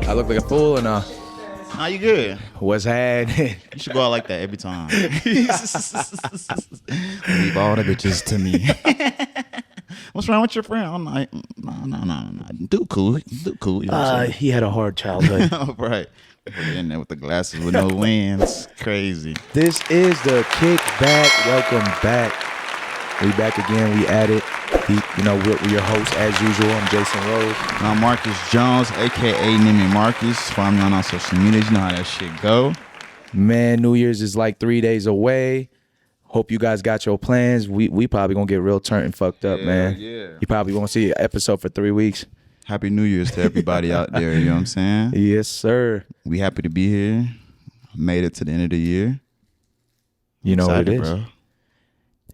I look like a fool or nah? Nah, you good. What's happening? You should go out like that every time. Leave all the bitches to me. What's wrong with your friend? I'm like, no. Do cool. You know what I'm He had a hard childhood. right. Put it in there with the glasses with no lens. Crazy. This is the Kickback. Welcome back. We back again. We at it. We're your host as usual. I'm Jason Rose. And I'm Marcus Jones, aka Nimi Marcus. Follow me on all social media. You know how that shit go. Man, New Year's is like 3 days away. Hope you guys got your plans. We probably gonna get real turned and fucked up, man. Yeah. You probably won't see an episode for 3 weeks. Happy New Year's to everybody out there. You know what I'm saying? Yes, sir. We happy to be here. Made it to the end of the year. You know Excited, what it is. bro.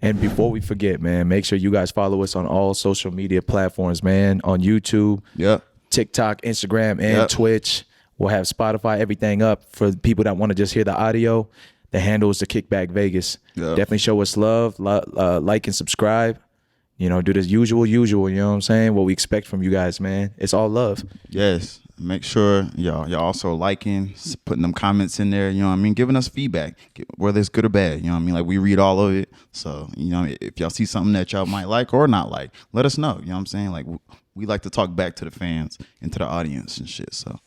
And before we forget, man, make sure you guys follow us on all social media platforms, man. On YouTube, Yep. TikTok, Instagram, and Twitch. We'll have Spotify, everything up for people that want to just hear the audio. The handle is the Kickback Vegas. Yep. Definitely show us love, like and subscribe. You know, do the usual, you know what I'm saying? What we expect from you guys, man. It's all love. Yes. Make sure y'all also liking, putting them comments in there, you know what I mean? Giving us feedback, whether it's good or bad, you know what I mean? Like, we read all of it. So, you know, if y'all see something that y'all might like or not like, let us know, you know what I'm saying? Like, we like to talk back to the fans and to the audience and shit. So,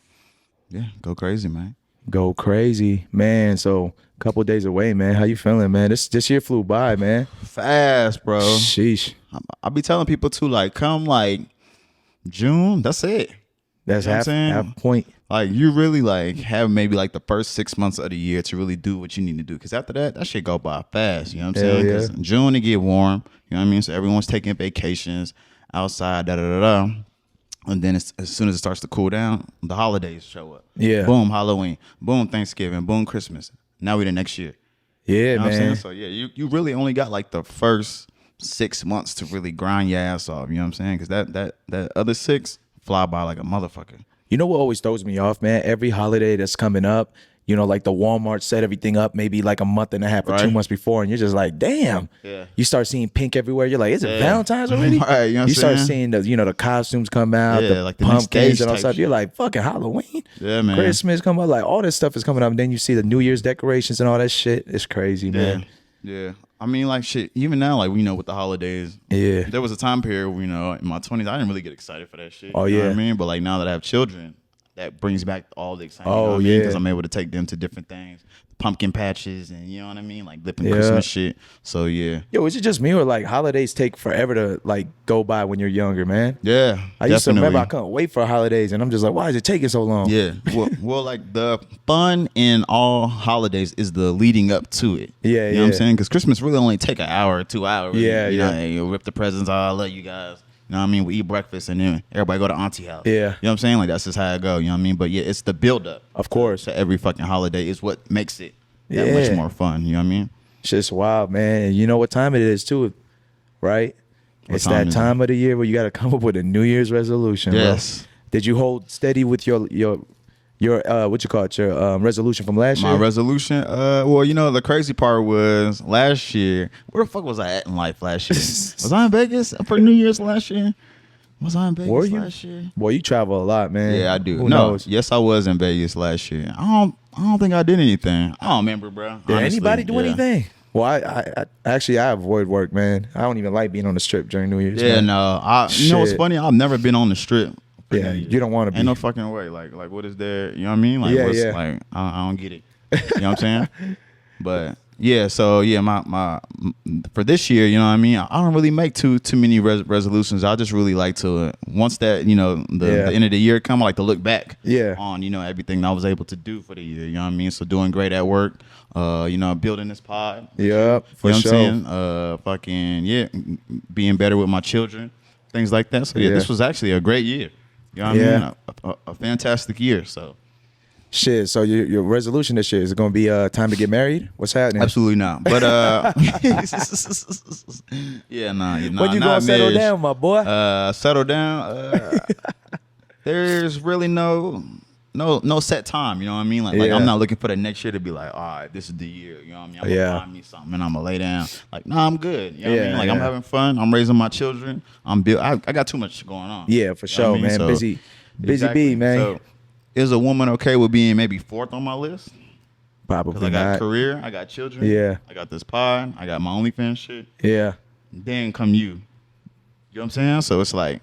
yeah, go crazy, man. Go crazy, man. So, a couple days away, man. How you feeling, man? This year flew by, man. Fast, bro. Sheesh. I be telling people, too, like, come, like, June, that's it. That's You know half point. Like, you really, like, have maybe, like, the first 6 months of the year to really do what you need to do. Because after that shit go by fast. You know what I'm saying? Because June, it get warm. You know what I mean? So everyone's taking vacations outside, da-da-da-da. And then as soon as it starts to cool down, the holidays show up. Yeah. Boom, Halloween. Boom, Thanksgiving. Boom, Christmas. Now we the next year. Yeah, You know man. what I'm saying? So, yeah, you really only got, like, the first 6 months to really grind your ass off. You know what I'm saying? Because that other 6 fly by like a motherfucker. You know what always throws me off, man? Every holiday that's coming up, you know, like the Walmart set everything up maybe like a month and a half or 2 months before, and you're just like, damn. Yeah. You start seeing pink everywhere. You're like, is it Valentine's already? Right, you know what you start I'm seeing the costumes come out, Yeah, the like the next pumpkins stage and all type stuff. shit. You're like, fucking Halloween. Yeah, man. Christmas come up, like all this stuff is coming up. And then you see the New Year's decorations and all that shit. It's crazy, man. Yeah. I mean, like, shit, even now, like, we know with the holidays. Yeah. There was a time period, you know, in my 20s, I didn't really get excited for that shit. Oh, You know yeah. what I mean? But, like, now that I have children, that brings back all the excitement. Oh, you know what I yeah. Because I'm able to take them to different things. Pumpkin patches and, you know what I mean? Like, lipping Yeah. Christmas shit. So, yeah. Yo, is it just me or like holidays take forever to like go by when you're younger, man? Yeah, I used to remember I definitely. couldn't wait for holidays, and I'm just like, why is it taking so long? Yeah. Well, like, the fun in all holidays is the leading up to it. Yeah, You know what I'm saying? Because Christmas really only take an hour or 2 hours. Yeah, You know, yeah. and you rip the presents. Oh, I love you guys. You know what I mean? We eat breakfast and then everybody go to auntie house. Yeah. You know what I'm saying? Like, that's just how it go. You know what I mean? But yeah, it's the build up Of course. to every fucking holiday is what makes it that Yeah. much more fun. You know what I mean? Shit's wild, man. And you know what time it is too, right? It's time that is time of the year where you got to come up with a New Year's resolution. Yes. Bro. Did you hold steady with your what you call it, your resolution from last My year? resolution, well, you know, the crazy part was last year. Where the fuck was I at in life last year? Was I in Vegas for New Year's last year? Was I in Vegas Were you? last year? Boy, you travel a lot, man. Yeah, I do. Who No, knows? yes, I was in Vegas last year. I don't think I did anything. I don't remember, bro. Did Honestly, anybody do yeah. anything? Well, I actually I avoid work, man. I don't even like being on the strip during New Year's. Yeah, man. no. You know what's Shit. funny? I've never been on the strip. Yeah, you don't want to be. Ain't no fucking way. Like what is there? You know what I mean? Like, Yeah, what's, yeah. like I don't get it. You know what I'm saying? But yeah, so yeah, my for this year, you know what I mean? I don't really make too many resolutions. I just really like to once that, you know, the end of the year come, I like to look back on, you know, everything I was able to do for the year. You know what I mean? So doing great at work, you know, building this pod. Yep, for you know sure. what I'm saying? Fucking being better with my children. things like that. So yeah, this was actually a great year. You know what I mean? A fantastic year. So shit. So your resolution this year is it going to be time to get married? What's happening? absolutely not. But yeah, nah. When you gonna settle down, my boy? Settle down. There's really no set time. You know what I mean? Like I'm not looking for the next year to be like, all right, this is the year. You know what I mean? I'm gonna find me something and I'm gonna lay down. Like, nah, I'm good. You know what I mean? Like I'm having fun. I'm raising my children. I got too much going on. Yeah, for sure, man. So, busy bee, man. So, is a woman okay with being maybe fourth on my list? Probably I got not. a career, I got children. Yeah. I got this pod. I got my OnlyFans shit. Yeah. Then come you. You know what I'm saying? So it's like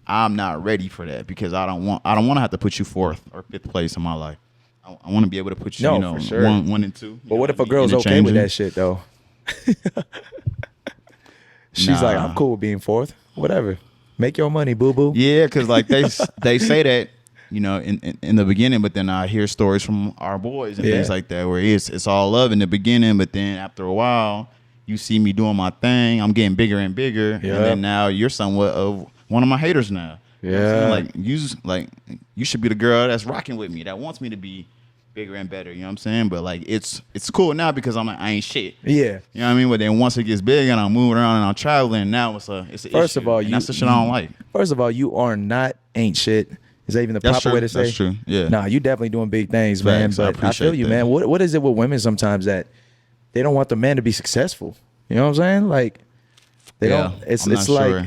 I'm not ready for that because I don't want to have to put you fourth or fifth place in my life. I want to be able to put you, for sure. one and two. But what if a girl's okay with that shit though? She's like, I'm cool with being fourth. Whatever. Make your money, boo boo. Yeah, because like they say that, you know, in the beginning, but then I hear stories from our boys and things like that where it's all love in the beginning, but then after a while, you see me doing my thing, I'm getting bigger and bigger, and then now you're somewhat of one of my haters now. Yeah, you know like you should be the girl that's rocking with me, that wants me to be bigger and better. You know what I'm saying? But like it's cool now because I'm like I ain't shit. Yeah, you know what I mean. But then once it gets big and I'm moving around and I'm traveling, now it's an issue. First of all, that's the shit I don't like. First of all, you are not ain't shit. Is that even the proper way to say? That's true. Yeah. Nah, you definitely doing big things, man. But I feel you, man. What is it with women sometimes that they don't want the man to be successful? You know what I'm saying? Like they don't. It's like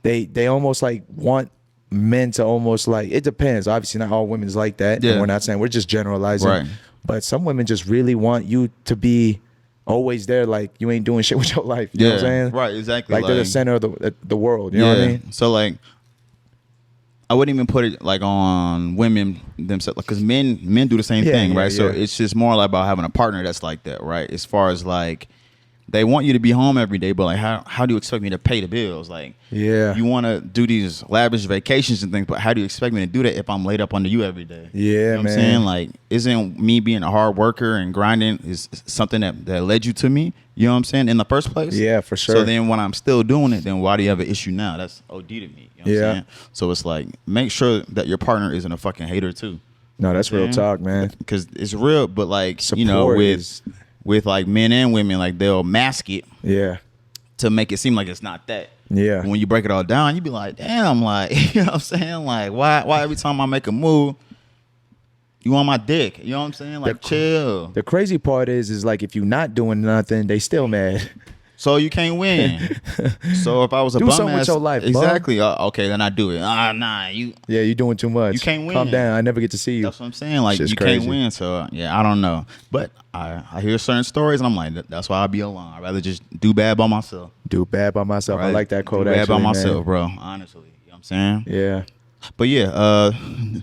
they almost like want men to almost like, it depends. Obviously, not all women's like that. Yeah. And we're not saying, we're just generalizing. Right. But some women just really want you to be always there, like you ain't doing shit with your life. You know what I'm saying? Right, exactly. Like they're the center of the world. You know what I mean? So like, I wouldn't even put it like on women themselves, because men do the same thing, right? So it's just more like about having a partner that's like that, right? As far as like, they want you to be home every day, but like, how do you expect me to pay the bills? Like, you want to do these lavish vacations and things, but how do you expect me to do that if I'm laid up under you every day? Yeah, you know what man. I'm saying? Like, isn't me being a hard worker and grinding is something that led you to me? You know what I'm saying? In the first place? Yeah, for sure. So then when I'm still doing it, then why do you have an issue now? That's OD to me. You know what I'm saying? So it's like, make sure that your partner isn't a fucking hater too. No, that's real talk, man. Because it's real, but like, support, you know, with like men and women, like they'll mask it to make it seem like it's not that. Yeah. When you break it all down, you be like, damn, like, you know what I'm saying? Like, why every time I make a move, you on my dick? You know what I'm saying? Like, chill. The crazy part is like, if you're not doing nothing, they still mad. So you can't win. So if I was a do bum something ass, with your life, exactly. Okay, then I do it. Nah, you. Yeah, you're doing too much. You can't win. Calm down. I never get to see you. That's what I'm saying. Like, you crazy. can't win. So yeah, I don't know. But I hear certain stories and I'm like, that's why I be alone. I'd rather just do bad by myself. Do bad by myself. Right? I like that quote. Do bad actually, by myself, man. bro. Honestly, you know what I'm saying? Yeah. But yeah,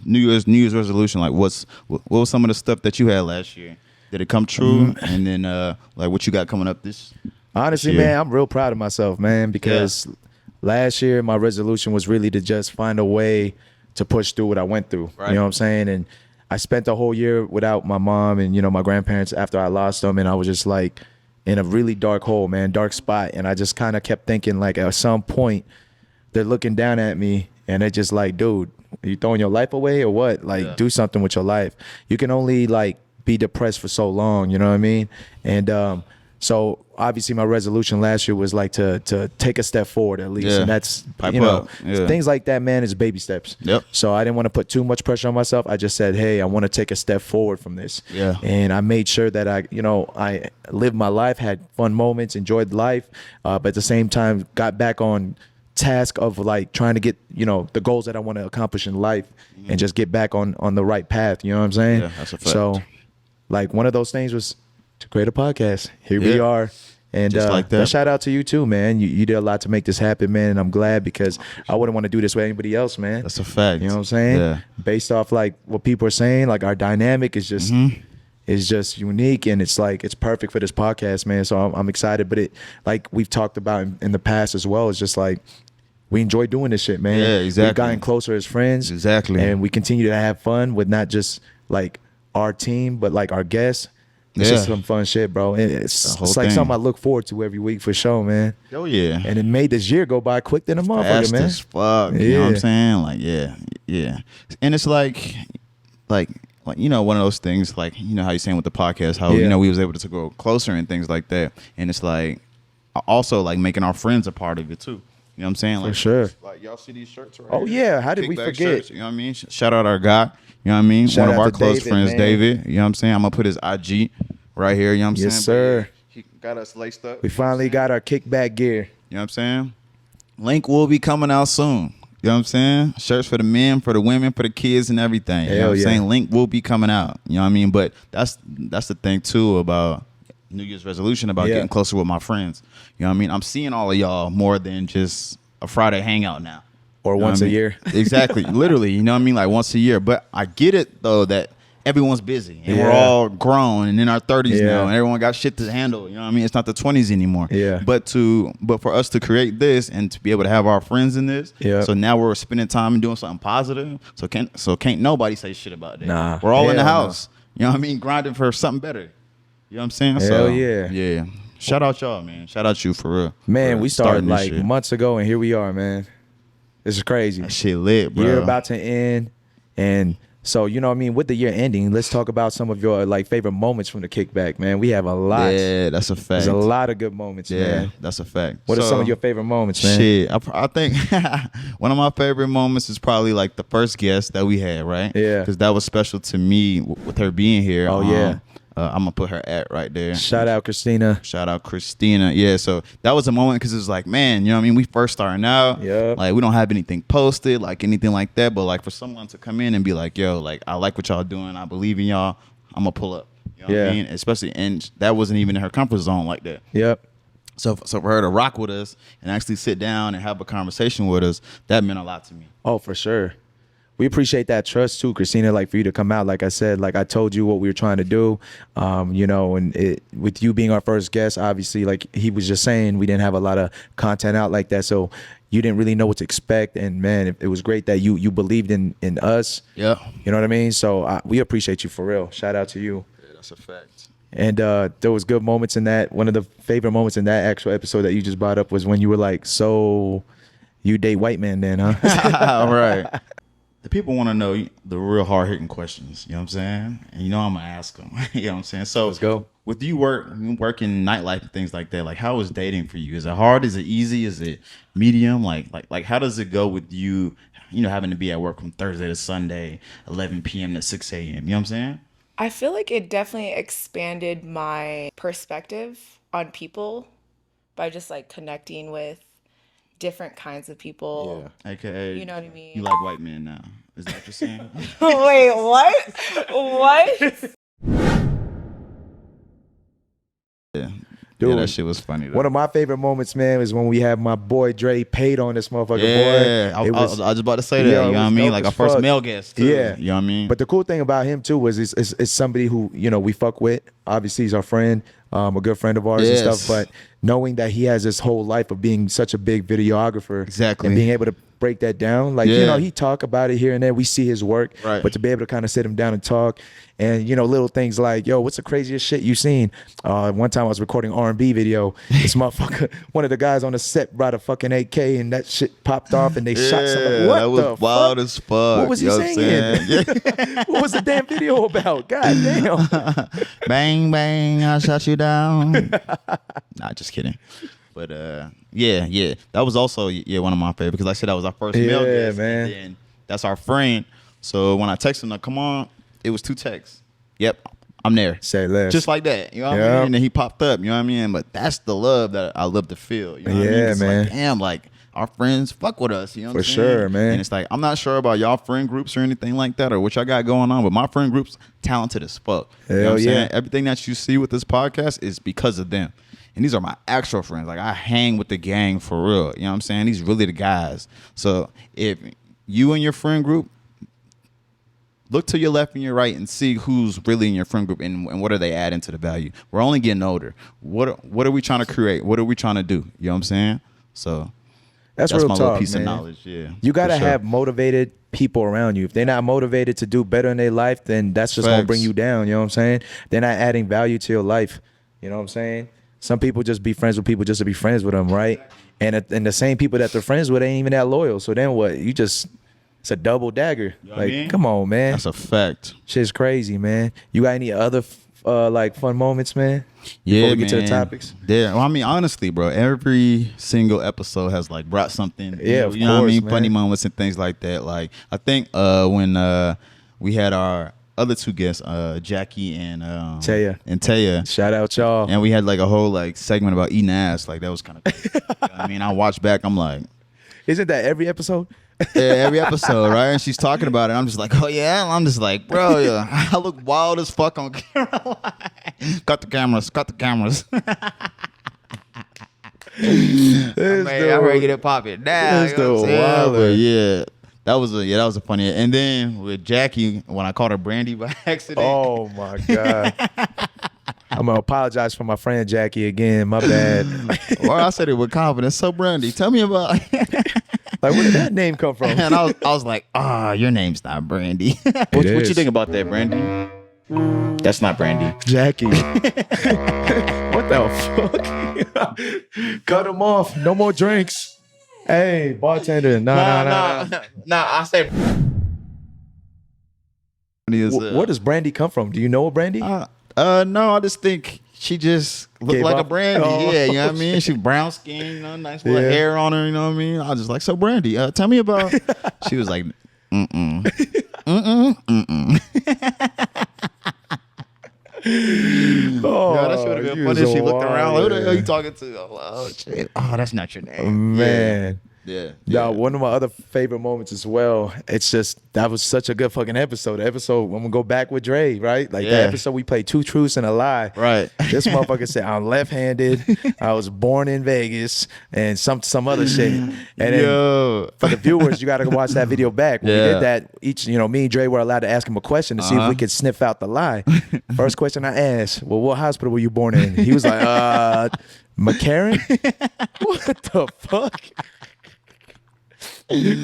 New Year's resolution. Like, what was some of the stuff that you had last year? Did it come true? And then like, what you got coming up this? Honestly, man, I'm real proud of myself, man, because last year my resolution was really to just find a way to push through what I went through. Right. You know what I'm saying? And I spent the whole year without my mom and, you know, my grandparents after I lost them. And I was just like in a really dark hole, man, dark spot. And I just kind of kept thinking, like, at some point they're looking down at me and they're just like, dude, are you throwing your life away or what? Like, do something with your life. You can only like be depressed for so long. You know what I mean? And, so obviously my resolution last year was like to take a step forward at least. Yeah. And that's, you know, things like that, man, is baby steps. Yep. So I didn't want to put too much pressure on myself. I just said, hey, I want to take a step forward from this. Yeah. And I made sure that I lived my life, had fun moments, enjoyed life, but at the same time got back on task of like trying to get, you know, the goals that I want to accomplish in life and just get back on the right path. You know what I'm saying? Yeah, that's a fact. So like one of those things was to create a podcast. Here we are. And like that. Shout out to you too, man. You did a lot to make this happen, man. And I'm glad because I wouldn't want to do this with anybody else, man. That's a fact. You know what I'm saying? Yeah. Based off like what people are saying, like our dynamic is just is just unique, and it's like it's perfect for this podcast, man. So I'm excited. But it, like we've talked about in the past as well, it's just like we enjoy doing this shit, man. Yeah, exactly. We've gotten closer as friends. Exactly. And we continue to have fun with not just like our team, but like our guests. It's just some fun shit, bro. And it's like something I look forward to every week for sure, man. Oh yeah. And it made this year go by quick than a motherfucker, Fast man. as fuck. You know what I'm saying? Like, yeah. And it's like you know, one of those things, like, you know how you're saying with the podcast, how you know we was able to go closer and things like that. And it's like also like making our friends a part of it too. You know what I'm saying? Like, for sure. Like, y'all see these shirts right here? Oh yeah, how did we forget? Shirts, you know what I mean? Shout out our guy. You know what I mean? One of our close friends, David. You know what I'm saying? I'm gonna put his IG right here. You know what I'm saying? Yes, sir. He got us laced up. We finally got our kickback gear. You know what I'm saying? Link will be coming out soon. You know what I'm saying? Shirts for the men, for the women, for the kids, and everything. You know what I'm saying? Link will be coming out. You know what I mean? But that's the thing too about New Year's resolution, about getting closer with my friends. You know what I mean? I'm seeing all of y'all more than just a Friday hangout now. Or once a year. Exactly. Literally. You know what I mean? Like once a year. But I get it though that everyone's busy and we're all grown and in our 30s now, and everyone got shit to handle. You know what I mean? It's not the 20s anymore. Yeah. But for us to create this and to be able to have our friends in this, so now we're spending time and doing something positive. So can't nobody say shit about that. Nah. We're all in the house. You know what I mean? Grinding for something better. You know what I'm saying? Hell yeah. Yeah. Shout out y'all, man. Shout out you for real. Man, we started like months ago and here we are, man. This is crazy. That shit lit, bro. Year about to end, and so you know what I mean. With the year ending, let's talk about some of your like favorite moments from the kickback, man. We have a lot. Yeah, that's a fact. There's a lot of good moments, man. Yeah, that's a fact. What are some of your favorite moments, man? Shit, I think one of my favorite moments is probably like the first guest that we had, right? Yeah, because that was special to me with her being here. Oh yeah. I'm gonna put her at right there. Shout out Christina. Shout out Christina. Yeah, so that was a moment because it was like, man, you know what I mean? We first starting out. Yeah. Like we don't have anything posted, like anything like that. But like for someone to come in and be like, yo, like I like what y'all doing. I believe in y'all. I'm gonna pull up. You know what I mean? Especially, and that wasn't even in her comfort zone like that. Yep. So for her to rock with us and actually sit down and have a conversation with us, that meant a lot to me. Oh, for sure. We appreciate that trust too, Christina, like for you to come out. Like I said, like I told you what we were trying to do, you know, and with you being our first guest, obviously, like he was just saying, we didn't have a lot of content out like that. So you didn't really know what to expect. And man, it was great that you believed in us. Yeah. You know what I mean? So we appreciate you for real. Shout out to you. Yeah, that's a fact. And there was good moments in that. One of the favorite moments in that actual episode that you just brought up was when you were like, so you date white men then, huh? Right. The people want to know the real hard-hitting questions, you know what I'm saying? And you know I'm going to ask them, you know what I'm saying? So let's go. With you working nightlife and things like that, like how is dating for you? Is it hard? Is it easy? Is it medium? Like how does it go with you, you know, having to be at work from Thursday to Sunday, 11 p.m. to 6 a.m., you know what I'm saying? I feel like it definitely expanded my perspective on people by just like connecting with different kinds of people. Yeah. AKA, you know what I mean? You like white men now. Is that what you're saying? Wait, what? What? Yeah. Dude, yeah, that shit was funny though. One of my favorite moments, man, is when we have my boy Dre paid on this motherfucker. Yeah, boy. I was just about to say that. You know what I mean? Like our first male guest. Too, yeah, you know what I mean. But the cool thing about him too was it's somebody who, you know, we fuck with. Obviously, he's our friend, a good friend of ours and stuff. But knowing that he has this whole life of being such a big videographer, exactly, and being able to break that down, like you know, he talk about it here and there. We see his work, right? But to be able to kind of sit him down and talk, and you know, little things like, yo, what's the craziest shit you seen? One time I was recording R&B video. This motherfucker, one of the guys on the set brought a fucking AK, and that shit popped off, and they shot somebody. What that was the wild fuck? as fuck. What was he saying? What was the damn video about? God damn. Bang bang, I shot you down. Nah, just kidding. But yeah, that was also one of my favorites because like I said that was our first male guest, man. And then that's our friend. So when I texted him, like, come on, it was 2 texts. Yep, I'm there. Say less. Just like that, you know what I mean? And then he popped up, you know what I mean? But that's the love that I love to feel. You know what I mean? It's man. Like, damn, like our friends fuck with us, you know what I'm saying? For sure, man. And it's like, I'm not sure about y'all friend groups or anything like that or what y'all got going on, but my friend group's talented as fuck. Hell you know what I'm yeah. saying? Everything that you see with this podcast is because of them. And these are my actual friends. Like, I hang with the gang for real. You know what I'm saying? These really the guys. So if you and your friend group, look to your left and your right and see who's really in your friend group and what are they adding to the value. We're only getting older. What are we trying to create? What are we trying to do? You know what I'm saying? So That's my real little talk, piece man. of knowledge. Yeah, You got to for sure. have motivated people around you. If they're not motivated to do better in their life, then that's just going to bring Facts. you down. You know what I'm saying? They're not adding value to your life. You know what I'm saying? Some people just be friends with people just to be friends with them, right? And the same people that they're friends with ain't even that loyal. So then what? It's a double dagger. You know what I Like, mean? come on, man. That's a fact. Shit's crazy, man. You got any other like fun moments, man? Yeah, Before we get to the man. topics. Yeah, well, I mean, honestly, bro, every single episode has like brought something. Yeah, of you know what I course, mean, man. funny moments and things like that. Like I think when we had our other two guests, Jackie and Taya. Shout out y'all. And we had like a whole like segment about eating ass. Like that was kind of. You know what I mean, I watched back. I'm like, Isn't that every episode? yeah, every episode, right? And she's talking about it. I'm just like, oh yeah. And I'm just like, bro, yeah, I look wild as fuck on camera. Cut the cameras. Cut the cameras. I'm ready to get it popping now. You know what I'm saying? But yeah. That was a funny. And then with Jackie, when I called her Brandy by accident. Oh my God. I'm gonna apologize for my friend Jackie again. My bad. Well, I said it with confidence. So Brandy, tell me about Like, where did that name come from? And I was like, your name's not Brandy. What you is. think about that, Brandy? That's not Brandy. Jackie. What the fuck? Cut him off. No more drinks. Hey, bartender. Nah. I said. Where does Brandy come from? Do you know a Brandy? No, I just think she just looked Gave like up? a Brandy. Oh, Yeah, you know what I mean? She brown skin, you know, nice little Yeah. hair on her, you know what I mean? I was just like, so Brandy, tell me about. She was like, Oh, Yeah, that should have been you funny if so she looked around. Like, who the wild, hell you talking to? I'm like, oh shit. Oh, that's not your name. man. Yeah. Yeah, one of my other favorite moments as well. It's just that was such a good fucking episode. The episode when we go back with Dre, right? Like Yeah. that episode we played 2 truths and a lie. Right. This motherfucker said I'm left-handed. I was born in Vegas and some other shit. And then Yo. for the viewers, you got to watch that video back. When we Yeah. did that, me and Dre were allowed to ask him a question to see if we could sniff out the lie. First question I asked, well, what hospital were you born in? He was like, McCarran? What the fuck?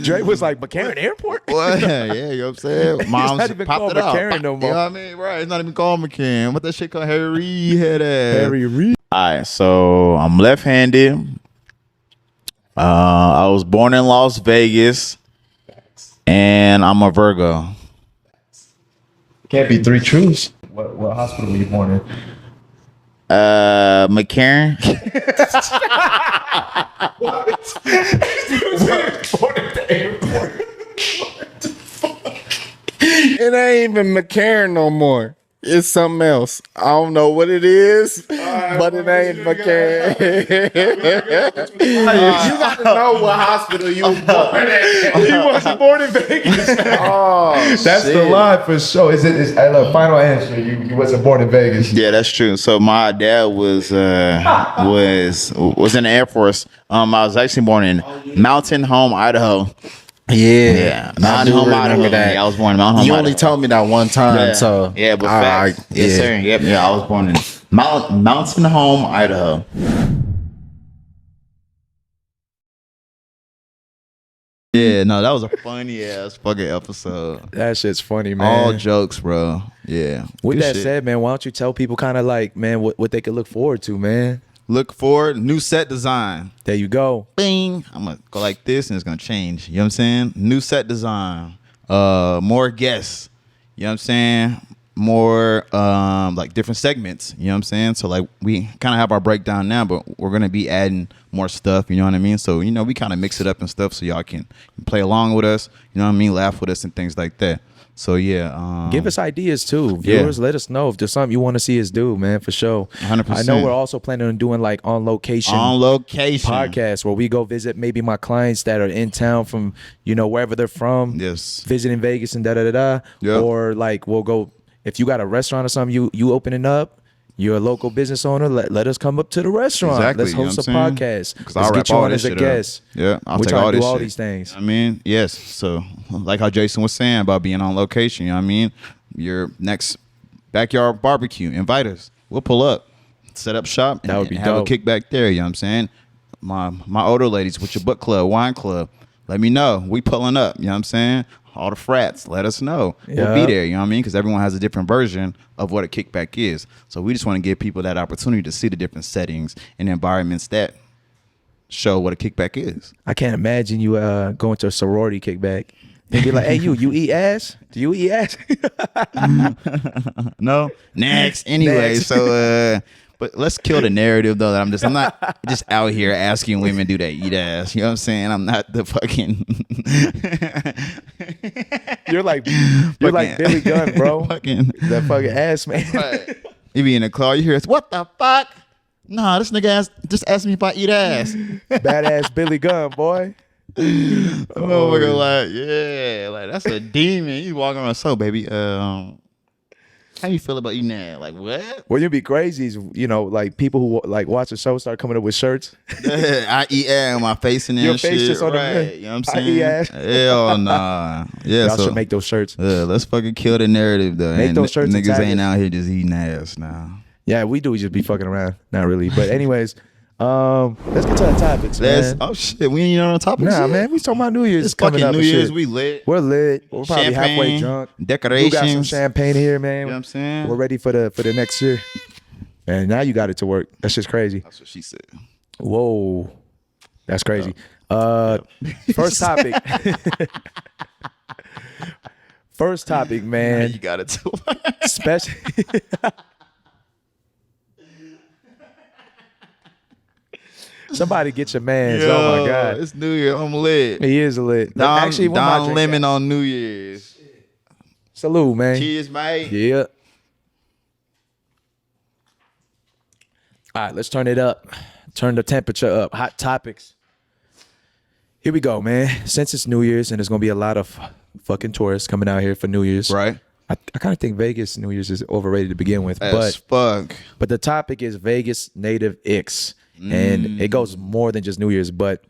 Dre was like, McCarran Airport? What? Yeah, you know what I'm saying? Mom's not even popped called it out. McCarran no more. You know what I mean? Right. It's not even called McCarran. What that shit called? Harry head ass. Harry Reid. All right, so I'm left-handed. I was born in Las Vegas, and I'm a Virgo. Can't be 3 truths. What hospital were you born in? McCarran. It ain't even McCarran no more. It's something else. I don't know what it is, but it ain't McCarran. You got to know what hospital you was born at. He wasn't born in Vegas. Oh, That's the shit. lie for sure. Look, final answer. You wasn't born in Vegas. Yeah, that's true. So my dad was in the Air Force. I was actually born in Mountain Home, Idaho. Yeah, I Mountain do Home, remember Idaho. that. Yeah, I was born in Mountain Home, You Idaho. only told me that one time, so but facts. Yes, yeah. sir. Yep, yeah, I was born in Mountain Home, Idaho. Yeah, no, that was a funny ass fucking episode. That shit's funny, man. All jokes, bro. Yeah. With Good that shit. said, man, why don't you tell people kind of like, man, what they could look forward to, man? Look forward, new set design. There you go. Bing. I'm gonna go like this and it's gonna change. You know what I'm saying? New set design. More guests. You know what I'm saying? More like different segments. You know what I'm saying? So like we kind of have our breakdown now, but we're gonna be adding more stuff. You know what I mean? So we kind of mix it up and stuff so y'all can play along with us. You know what I mean? Laugh with us and things like that. So yeah, Give us ideas too, viewers. Let us know if there's something you want to see us do, man, for sure. 100%. I know we're also planning on doing like on location podcasts where we go visit maybe my clients that are in town from wherever they're from. Yes. Visiting Vegas and da da da da. Yep. Or like we'll go if you got a restaurant or something you opening up. You're a local business owner. Let us come up to the restaurant. Exactly, Let's you know host a what I'm saying? podcast. 'Cause Let's I'll get wrap you all on this as a shit up. guest. Yeah, I'll We're take trying all to do this all shit. these things. I mean, yes. So like how Jason was saying about being on location, you know what I mean? Your next backyard barbecue, invite us. We'll pull up, set up shop, and That would be have dope. a kickback there, you know what I'm saying? my older ladies with your book club, wine club, let me know. We pulling up. You know what I'm saying? All the frats, let us know. We'll be there. You know what I mean? Because everyone has a different version of what a kickback is. So we just want to give people that opportunity to see the different settings and environments that show what a kickback is. I can't imagine you going to a sorority kickback and be like, "Hey, you eat ass? Do you eat ass?" No. Next. Anyway, Next. so but let's kill the narrative though. That I'm not just out here asking women do they eat ass. You know what I'm saying? I'm not the fucking. You're like Billy Gunn, bro. That fucking ass man. Right. You be in the car, you hear us, what the fuck? Nah, this nigga just asked me if I eat ass. Badass Billy Gunn, boy. Motherfucker, like, yeah, like that's a demon. You walking around, so baby, how you feel about eating that? Like, what? Well, you'd be crazy is, like people who like watch the show start coming up with shirts. I eat ass on my face and Your shit. face just on the right. You know what I'm saying? I eat ass. Hell nah. Yeah, Y'all should make those shirts. Let's fucking kill the narrative though. Make those shirts. Niggas ain't out here just eating ass now. Yeah, we do. We just be fucking around. Not really. But anyways, let's get to the topics, man. Oh shit, we ain't even on the topics. Nah, yet? man, we talking about New Year's. It's coming fucking up New and Year's. shit. We lit. We're lit. We're probably halfway Champagne, drunk. Decorations. We got some champagne here, man. You know what I'm saying? We're ready for the next year. And now you got it to work. That's just crazy. That's what she said. Whoa, that's crazy. First topic. First topic, man. You got it to work. Special. Somebody get your mans. Yo, Oh my God. it's New Year. I'm lit. He is lit. Don Actually, what am I drinking? Lemon on New Year's. Salute, man. Cheers, mate. Yeah. All right, let's turn it up. Turn the temperature up. Hot topics. Here we go, man. Since it's New Year's and there's gonna be a lot of fucking tourists coming out here for New Year's, Right. I kind of think Vegas New Year's is overrated to begin with, As fuck. but the topic is Vegas native icks, and it goes more than just New Year's. But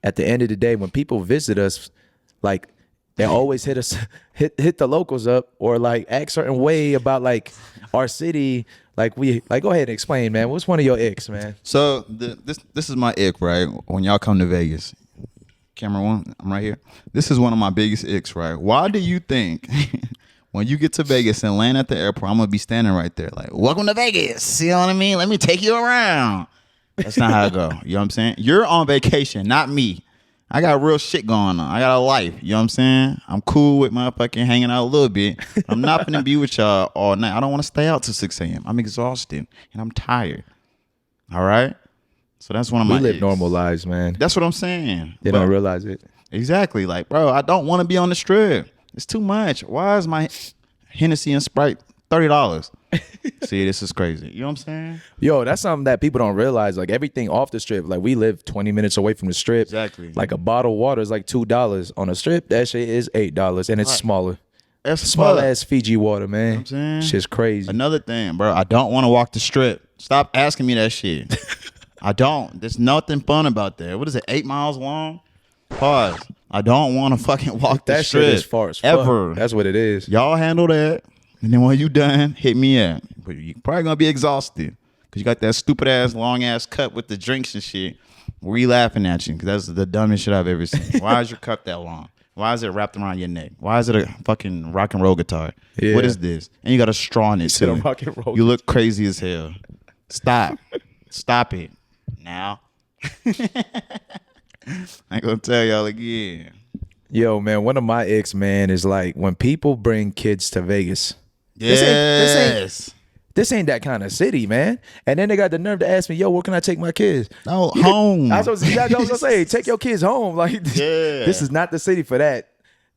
at the end of the day, when people visit us, like they always hit us, hit the locals up, or like act certain way about like our city. Like go ahead and explain, man. What's one of your icks, man? So this is my ick, right? When y'all come to Vegas, camera one, I'm right here. This is one of my biggest icks, right? Why do you think when you get to Vegas and land at the airport, I'm gonna be standing right there, like, "Welcome to Vegas." You know what I mean? Let me take you around. That's not how it go. You know what I'm saying? You're on vacation, not me. I got real shit going on. I got a life. You know what I'm saying? I'm cool with motherfucking hanging out a little bit. I'm not gonna be with y'all all night. I don't want to stay out till 6 a.m. I'm exhausted and I'm tired. All right? So that's one of my We live icks. normal lives, man. That's what I'm saying. They don't realize it. Exactly. Like, bro, I don't want to be on the strip. It's too much. Why is my Hennessy and Sprite $30? See, this is crazy. You know what I'm saying? Yo, that's something that people don't realize. Like everything off the strip, like we live 20 minutes away from the strip. Exactly. Like a bottle of water is like $2 on a strip. That shit is $8, and it's smaller. That's Small fuck. ass Fiji water, man. You know what I'm saying? Shit's crazy. Another thing, bro, I don't want to walk the strip. Stop asking me that shit. I don't. There's nothing fun about that. What is it, 8 miles long? Pause. I don't want to fucking walk the That strip. shit is far as fuck. ever. That's what it is. Y'all handle that. And then when you done, hit me up. But you probably gonna be exhausted. Cause you got that stupid ass, long ass cup with the drinks and shit. We laughing at you. Cause that's the dumbest shit I've ever seen. Why is your cup that long? Why is it wrapped around your neck? Why is it a fucking rock and roll guitar? Yeah. What is this? And you got a straw in it said too. a rock and roll You look crazy as hell. Stop. Stop it. Now. I ain't gonna tell y'all again. Yo, man, one of my icks, man, is like when people bring kids to Vegas. Yes. This ain't that kind of city, man. And then they got the nerve to ask me, yo, where can I take my kids? No, home. That's what I was gonna say. Take your kids home. Like, this is not the city for that.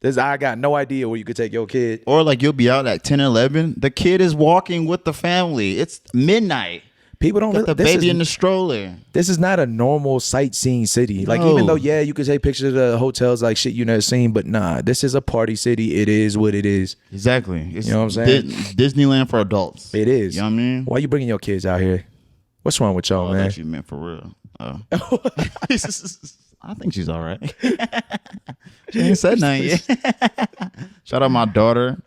I got no idea where you could take your kid. Or like you'll be out at 10 or 11. The kid is walking with the family. It's midnight. People don't Got the baby in the stroller. This is not a normal sightseeing city. Like, No. even though, yeah, you could take pictures of the hotels like shit you never seen, but nah, this is a party city. It is what it is. Exactly. It's, You know what I'm saying? Disneyland for adults. It is. You know what I mean? Why you bringing your kids out here? What's wrong with y'all, I man? thought you meant for real. Oh. I think she's all right. She ain't said nothing yet. Shout out my daughter,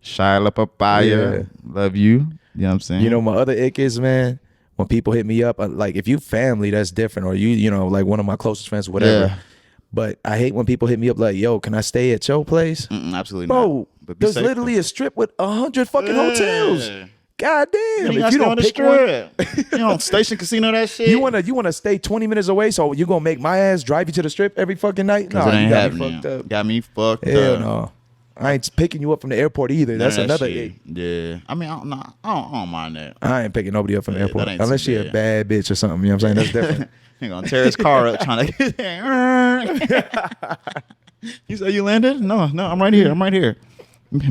Shyla Papaya. Yeah. Love you. You know what I'm saying? You know, my other ick is, man, when people hit me up, like if you family, that's different, or you know, like one of my closest friends, whatever. Yeah. But I hate when people hit me up like, yo, can I stay at your place? Absolutely Bro, not. But be there's safe, literally though. a strip with 100 fucking hotels. God damn. You If you don't pick one, you don't station casino that shit. you wanna stay 20 minutes away, so you gonna make my ass drive you to the strip every fucking night? Cause Nah, it ain't you got me happening. fucked up. Got me fucked Hell up. no. I ain't picking you up from the airport either. That's None of that another shit. ick. Yeah. I mean, I don't mind that. I ain't picking nobody up from the Yeah, airport that ain't unless too she a bad. bad bitch or something. You know what I'm saying? That's different. He gonna tear his car up trying to. You said you landed? No, I'm right here. I'm right here.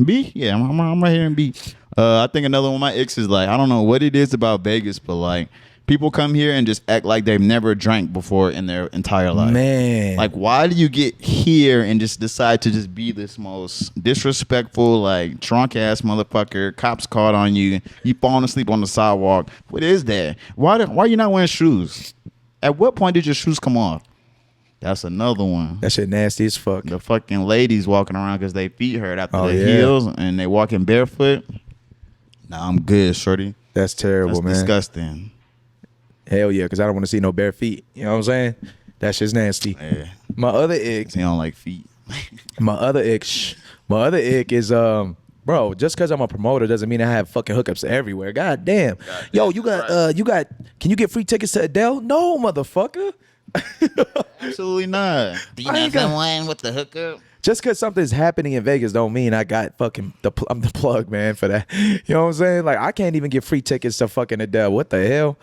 B? Yeah, I'm right here in B. I think another one of my icks is like, I don't know what it is about Vegas, but like people come here and just act like they've never drank before in their entire life. Man. Like, why do you get here and just decide to just be this most disrespectful, like drunk ass motherfucker? Cops called on you. You falling asleep on the sidewalk. What is that? Why are you not wearing shoes? At what point did your shoes come off? That's another one. That shit nasty as fuck. The fucking ladies walking around because they feet hurt after Oh, the yeah. heels and they walking barefoot. Nah, I'm good, shorty. That's terrible, That's man. disgusting. Hell yeah, because I don't want to see no bare feet. You know what I'm saying? That shit's nasty. Yeah. My other ick, They don't like feet. my other ick is bro, just because I'm a promoter doesn't mean I have fucking hookups everywhere. God damn. Yo, you got can you get free tickets to Adele? No, motherfucker. Absolutely not. Do you I know ain't got- someone with the hookup? Just because something's happening in Vegas don't mean I got fucking I'm the plug, man, for that. You know what I'm saying? Like I can't even get free tickets to fucking Adele. What the hell?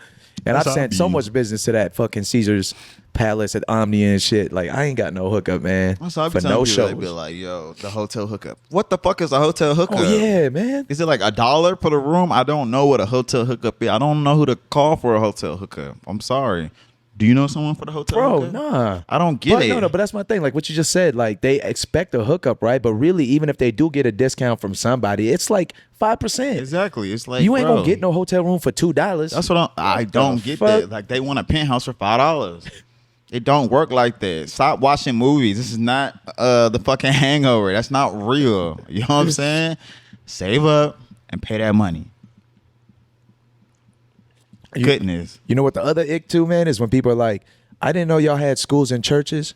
And That's I've sent so obvious. much business to that fucking Caesar's Palace at Omni and shit. Like I ain't got no hookup, man. That's how I be for telling no people, shows. they be like, yo, the hotel hookup. What the fuck is a hotel hookup? Oh yeah, man. Is it like $1 for the room? I don't know what a hotel hookup is. I don't know who to call for a hotel hookup. I'm sorry. Do you know someone for the hotel Bro, hookup? nah. I don't get But it. no, but that's my thing. Like what you just said, like they expect a hookup, right? But really, even if they do get a discount from somebody, it's like 5%. Exactly. It's like, You ain't bro, gonna get no hotel room for $2. That's what I don't get fuck? that. Like they want a penthouse for $5. It don't work like that. Stop watching movies. This is not the fucking Hangover. That's not real. You know what I'm saying? Save up and pay that money. Goodness. You know what the other ick too, man, is when people are like, I didn't know y'all had schools and churches.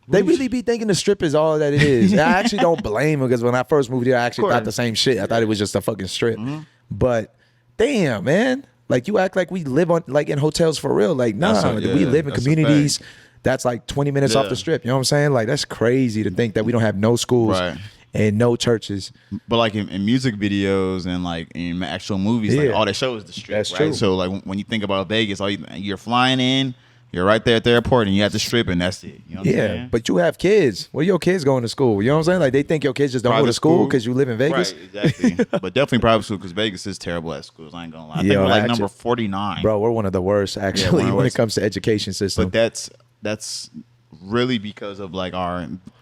They really be thinking the strip is all that it is. I actually don't blame them because when I first moved here, I actually thought the same shit. I thought it was just a fucking strip. But damn, man, like you act like we live on like in hotels for real. Like nah, we live in that's a communities fact. that's like 20 minutes off Yeah. the strip. You know what I'm saying? Like that's crazy to think that we don't have no schools Right. and no churches. But like in music videos and like in actual movies, like Yeah. all they show is the strip. That's right? true. So like when you think about Vegas, you're flying in, you're right there at the airport, and you have the strip, and that's it. You know what I'm Yeah, saying? but you have kids. Where your kids going to school? You know what I'm saying? Like they think your kids just don't go Private to school school. because you live in Vegas. Right, exactly. But definitely private school because Vegas is terrible at schools. I ain't gonna lie. I think Yo, we're like actually- number 49. Bro, we're one of the worst actually one of the when it worst. comes to education system. But that's really because of like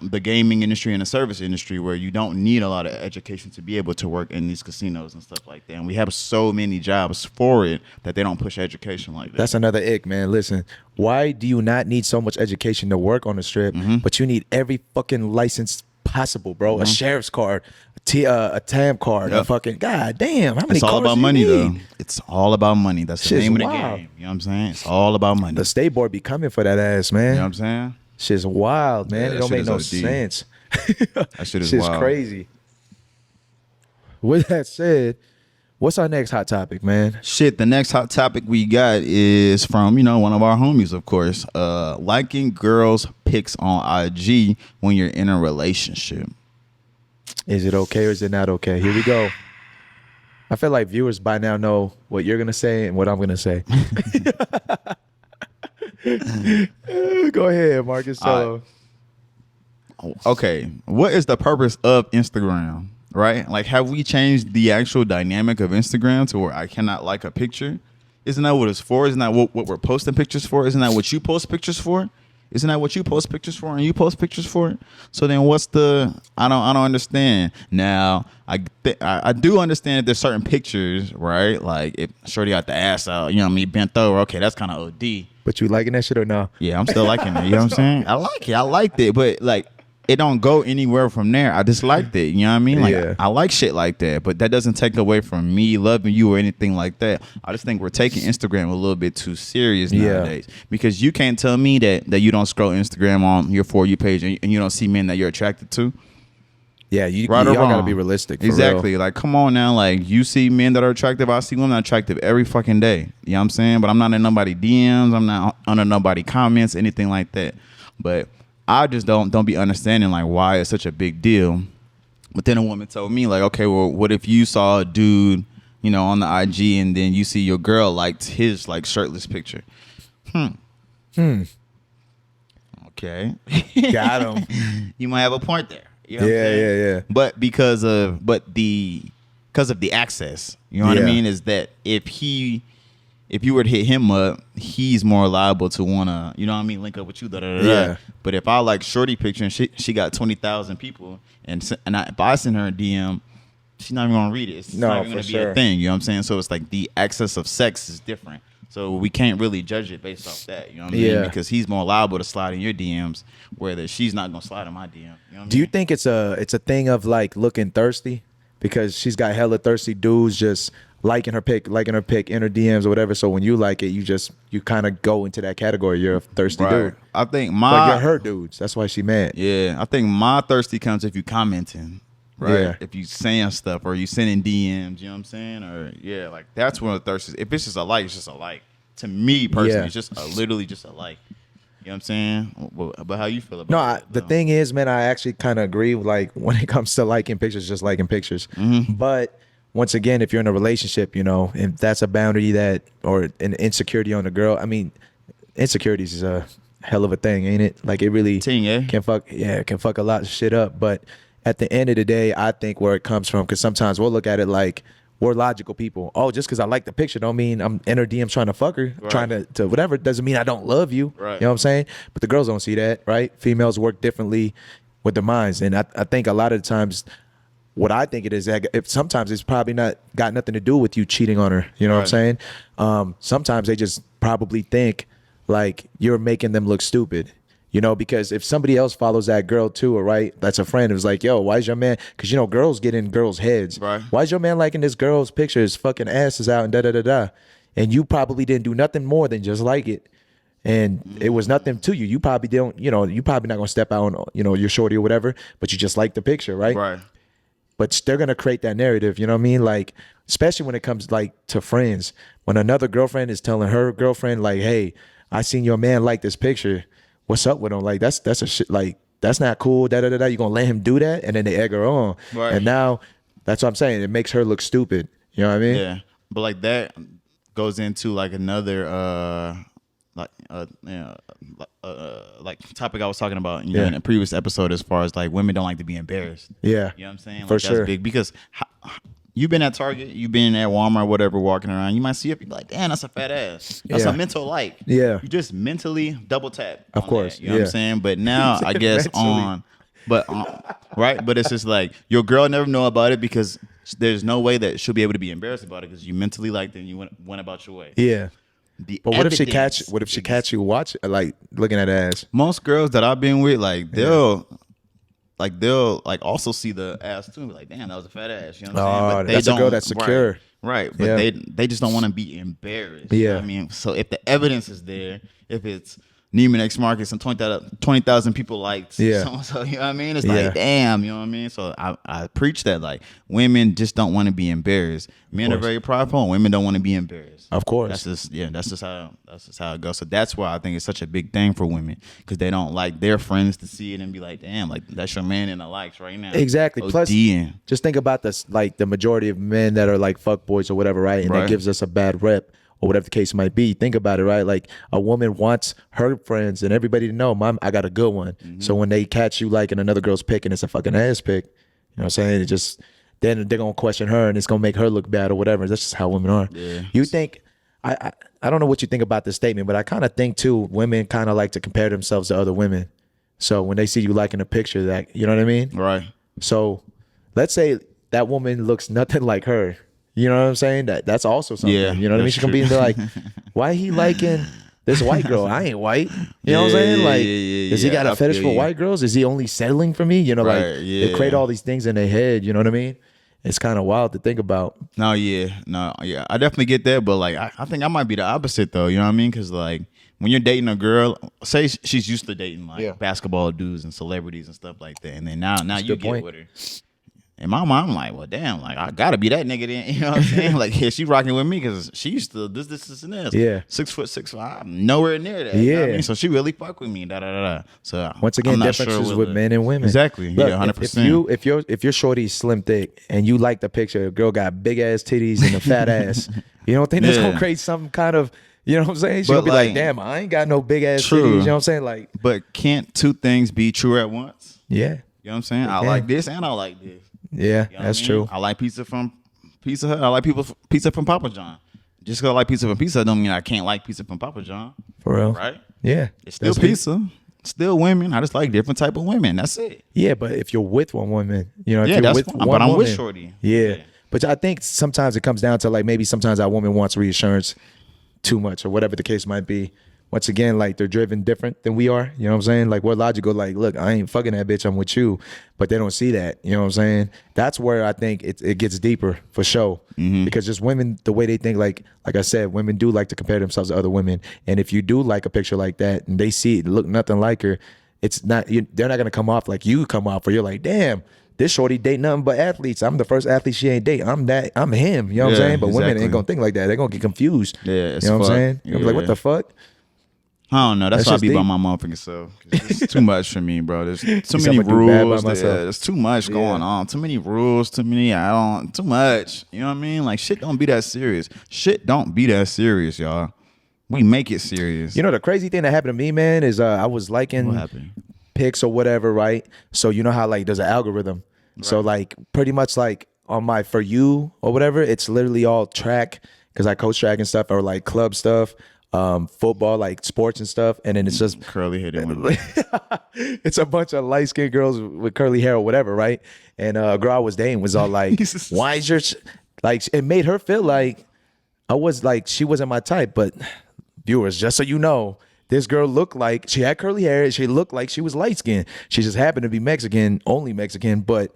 the gaming industry and the service industry where you don't need a lot of education to be able to work in these casinos and stuff like that. And we have so many jobs for it that they don't push education like that. That's another ick, man. Listen, why do you not need so much education to work on the strip, but you need every fucking license possible, bro? A sheriff's card, a TAM card, a Yep. fucking god damn. How many It's all cards about do you money, need? though. It's all about money. That's the Shit's name of the wild. game. You know what I'm saying? It's all about money. The state board be coming for that ass, man. You know what I'm saying? Shit's wild, man. Yeah, It that don't shit make is no OD. sense. That shit is Shit's wild. crazy. With that said, what's our next hot topic, man? Shit, the next hot topic we got is from, one of our homies, of course. Liking girls' pics on IG when you're in a relationship. Is it okay or is it not okay? Here we go. I feel like viewers by now know what you're gonna say and what I'm gonna say. Go ahead, Marcus. Tell 'em. Okay, what is the purpose of Instagram, right? Like, have we changed the actual dynamic of Instagram to where I cannot like a picture? Isn't that what it's for? Isn't that what we're posting pictures for? Isn't that what you post pictures for? Isn't that what you post pictures for and you post pictures for? So then what's I don't understand. Now, I do understand that there's certain pictures, right? Like if Shorty got the ass out, bent over. Okay, that's kind of OD. But you liking that shit or no? Yeah, I'm still liking it. You know what I'm saying? I like it. I liked it. But like, it don't go anywhere from there. I just liked it. You know what I mean? Like Yeah. I like shit like that, but that doesn't take away from me loving you or anything like that. I just think we're taking Instagram a little bit too serious nowadays, because you can't tell me that you don't scroll Instagram on your For You page and you don't see men that you're attracted to. Yeah, you Right or y'all gotta wrong? be realistic. For Exactly. real. Like, come on now. Like, you see men that are attractive. I see women that are attractive every fucking day. You know what I'm saying? But I'm not in nobody DMs. I'm not under nobody comments, anything like that. But I just don't be understanding like why it's such a big deal. But then a woman told me like, okay, well, what if you saw a dude, you know, on the IG and then you see your girl liked his like shirtless picture? Okay. Got him. You might have a point there. You know what I'm Yeah, saying? yeah. But because of the access, you know what I Yeah. mean, is that if you were to hit him up, he's more liable to wanna, you know what I mean, link up with you. Yeah. But if I like shorty picture and she got 20,000 people and if I send her a DM, she's not even gonna read it. It's No, not even for gonna be sure. a thing. You know what I'm saying? So it's like the access of sex is different. So we can't really judge it based off that. You know what I mean? Yeah. Because he's more liable to slide in your DMs, whether she's not gonna slide in my DM. You know what I Do you mean? think it's a thing of like looking thirsty? Because she's got hella thirsty dudes just liking her pic in her DMs or whatever. So when you like it, you kind of go into that category. You're a thirsty dude. I think But you're her dudes. That's why she mad. Yeah, I think my thirsty comes if you commenting, right? Yeah. If you saying stuff or you sending DMs, you know what I'm saying? Or yeah, like that's when the thirst is. If it's just a like, it's just a like. To me personally, Yeah. it's just literally just a like. You know what I'm saying? But how you feel about No, it? the though? thing is, man, I actually kind of agree. Like when it comes to liking pictures, just liking pictures. But once again, if you're in a relationship, you know, and that's a boundary or an insecurity on the girl. I mean, insecurities is a hell of a thing, ain't it? Like it really Ting, eh? can fuck a lot of shit up. But at the end of the day, I think where it comes from, because sometimes we'll look at it like we're logical people. Oh, just because I like the picture don't mean I'm in her DM trying to fuck her, Right. trying to whatever. Doesn't mean I don't love you. Right. You know what I'm saying? But the girls don't see that, right? Females work differently with their minds. And I think a lot of the times what I think it is, if sometimes it's probably not got nothing to do with you cheating on her. You know what I'm saying? Sometimes they just probably think like you're making them look stupid. You know, because if somebody else follows that girl too, or right, that's a friend who's like, yo, why is your man? Because, you know, girls get in girls' heads. Right. Why is your man liking this girl's picture? His fucking ass is out and da-da-da-da. And you probably didn't do nothing more than just like it. And it was nothing to you. You probably don't, you know, you probably not going to step out on, you know, your shorty or whatever, but you just like the picture, right? Right. But they're going to create that narrative, you know what I mean? Like, especially when it comes like to friends. When another girlfriend is telling her girlfriend, like, hey, I seen your man like this picture. What's up with him? Like, that's a shit, like, that's not cool. Da-da-da-da. You going to let him do that? And then they egg her on. Right. And now, that's what I'm saying. It makes her look stupid. You know what I mean? Yeah, but like that goes into like another like topic I was talking about, you know, Yeah. in a previous episode, as far as like women don't like to be embarrassed. Yeah. You know what I'm saying? Like, For that's sure. big because you've been at Target, you've been at Walmart, whatever, walking around. You might see it, you be like, damn, that's a fat ass. That's Yeah. a mental like. Yeah. You just mentally double tap. Of on course, that, you know what yeah. I'm saying? But now I guess right? But it's just like your girl never know about it because there's no way that she'll be able to be embarrassed about it because you mentally liked it and you went about your way. Yeah. The But what if she evidence catch you watch like looking at ass? Most girls that I've been with, like they'll also see the ass too and be like, damn, that was a fat ass. You know what I'm saying? But that's a girl that's secure. Right. But Yeah. they just don't want to be embarrassed. You know Yeah. what I mean? So if the evidence is there, if it's Neiman X Market, some 20,000 people liked. Yeah. So you know what I mean? It's Yeah. like, damn, you know what I mean? So I preach that, like, women just don't want to be embarrassed. Men are very prideful and women don't want to be embarrassed. Of course. That's just how it goes. So that's why I think it's such a big thing for women, because they don't like their friends to see it and be like, damn, like that's your man in the likes right now. Exactly. Plus, ODing. just think about this, like the majority of men that are like fuckboys or whatever, right? And Right. that gives us a bad rep or whatever the case might be. Think about it, right? Like a woman wants her friends and everybody to know, Mom, I got a good one. Mm-hmm. So when they catch you liking another girl's pic and it's a fucking ass pic, you know what I'm saying? It just, then they're gonna question her and it's gonna make her look bad or whatever. That's just how women are. Yeah. You think, I don't know what you think about this statement, but I kind of think too, women kind of like to compare themselves to other women. So when they see you liking a picture, that, you know what I mean? Right. So let's say that woman looks nothing like her. You know what I'm saying? That's also something. Yeah, You know what I mean? that's She can be true. like, why he liking this white girl, I ain't white. You know what I'm saying? Like, does he got a fetish for white girls? Is he only settling for me? You know, like they create all these things in their head. You know what I mean? It's kind of wild to think about. I definitely get that, but like I think I might be the opposite though. You know what I mean? Because like when you're dating a girl, say she's used to dating like basketball dudes and celebrities and stuff like that, and then now you get with her. In my mind, I'm like, well, damn, like I gotta be that nigga then. You know what I'm saying? Like, yeah, she rocking with me because she used to this, and this. Yeah, 6'6". I'm nowhere near that. Yeah, you know what I mean? So she really fuck with me. So once again, differences with men and women. Exactly. Look, yeah, 100%. If your shorty's slim thick and you like the picture, a girl got big ass titties and a fat ass, you don't think that's gonna create some kind of, you know what I'm saying? She'll be like, damn, I ain't got no big ass titties. You know what I'm saying? Like, but can't two things be true at once? Yeah. You know what I'm saying? I like this and I like this. Yeah, you know that's true. I like pizza from Pizza Hut. I like pizza from Papa John. Just because I like pizza from Pizza Hut don't mean I can't like pizza from Papa John. For real. Right? Yeah. It's still pizza. Still women. I just like different type of women. That's it. Yeah, but if you're with one woman, you know, if yeah, you're that's with fine, one but I'm woman, with shorty. Yeah. But I think sometimes it comes down to like maybe sometimes that woman wants reassurance too much or whatever the case might be. Once again, like they're driven different than we are. You know what I'm saying? Like we're logical, like, look, I ain't fucking that bitch, I'm with you. But they don't see that. You know what I'm saying? That's where I think it gets deeper for sure. Because just women, the way they think, like I said, women do like to compare themselves to other women. And if you do like a picture like that and they see it look nothing like her, it's not, they're not gonna come off like you come off where you're like, damn, this shorty date nothing but athletes. I'm the first athlete she ain't date. I'm him. You know what I'm saying? But women ain't gonna think like that. They're gonna get confused. Yeah, you know what I'm saying? You're gonna be like, what the fuck? I don't know. That's why I be by my motherfucking self. It's too much for me, bro. There's too many rules. There's too much going on. Too many rules. Too much. You know what I mean? Like shit don't be that serious. Shit don't be that serious, y'all. We make it serious. You know the crazy thing that happened to me, man, is I was liking pics or whatever, right? So you know how like there's an algorithm. Right. So like pretty much like on my For You or whatever, it's literally all track because I coach track and stuff or like club stuff. Football, like sports and stuff, and then it's just curly headed women. It's a bunch of light skinned girls with curly hair or whatever, right? And a girl I was dating was all like, "Why is your like?" It made her feel like I was like she wasn't my type. But viewers, just so you know, this girl looked like she had curly hair. She looked like she was light skinned. She just happened to be Mexican, only Mexican, but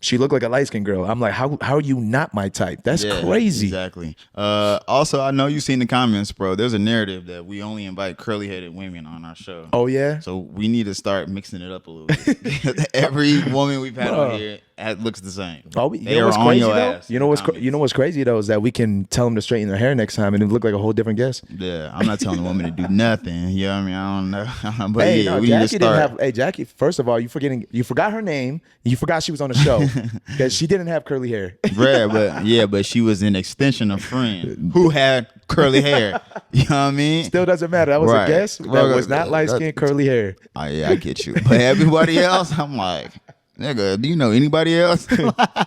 she looked like a light skinned girl. I'm like, how are you not my type? That's crazy. Exactly. Also, I know you've seen the comments, bro. There's a narrative that we only invite curly headed women on our show. Oh yeah. So we need to start mixing it up a little bit. Every woman we've had on here looks the same. Oh, you know what's crazy though? You know what's crazy though is that we can tell them to straighten their hair next time and it look like a whole different guest. Yeah, I'm not telling the woman to do nothing. You know what I mean? I don't know. But hey, yeah, no, we Jackie need to start. Hey, Jackie. First of all, you forgot her name. You forgot she was on the show because she didn't have curly hair. Right, but she was an extension of friend who had curly hair. You know what I mean? Still doesn't matter. That was a guest that was not light skinned, curly hair. Oh yeah, I get you. But everybody else, I'm like, nigga, do you know anybody else? We got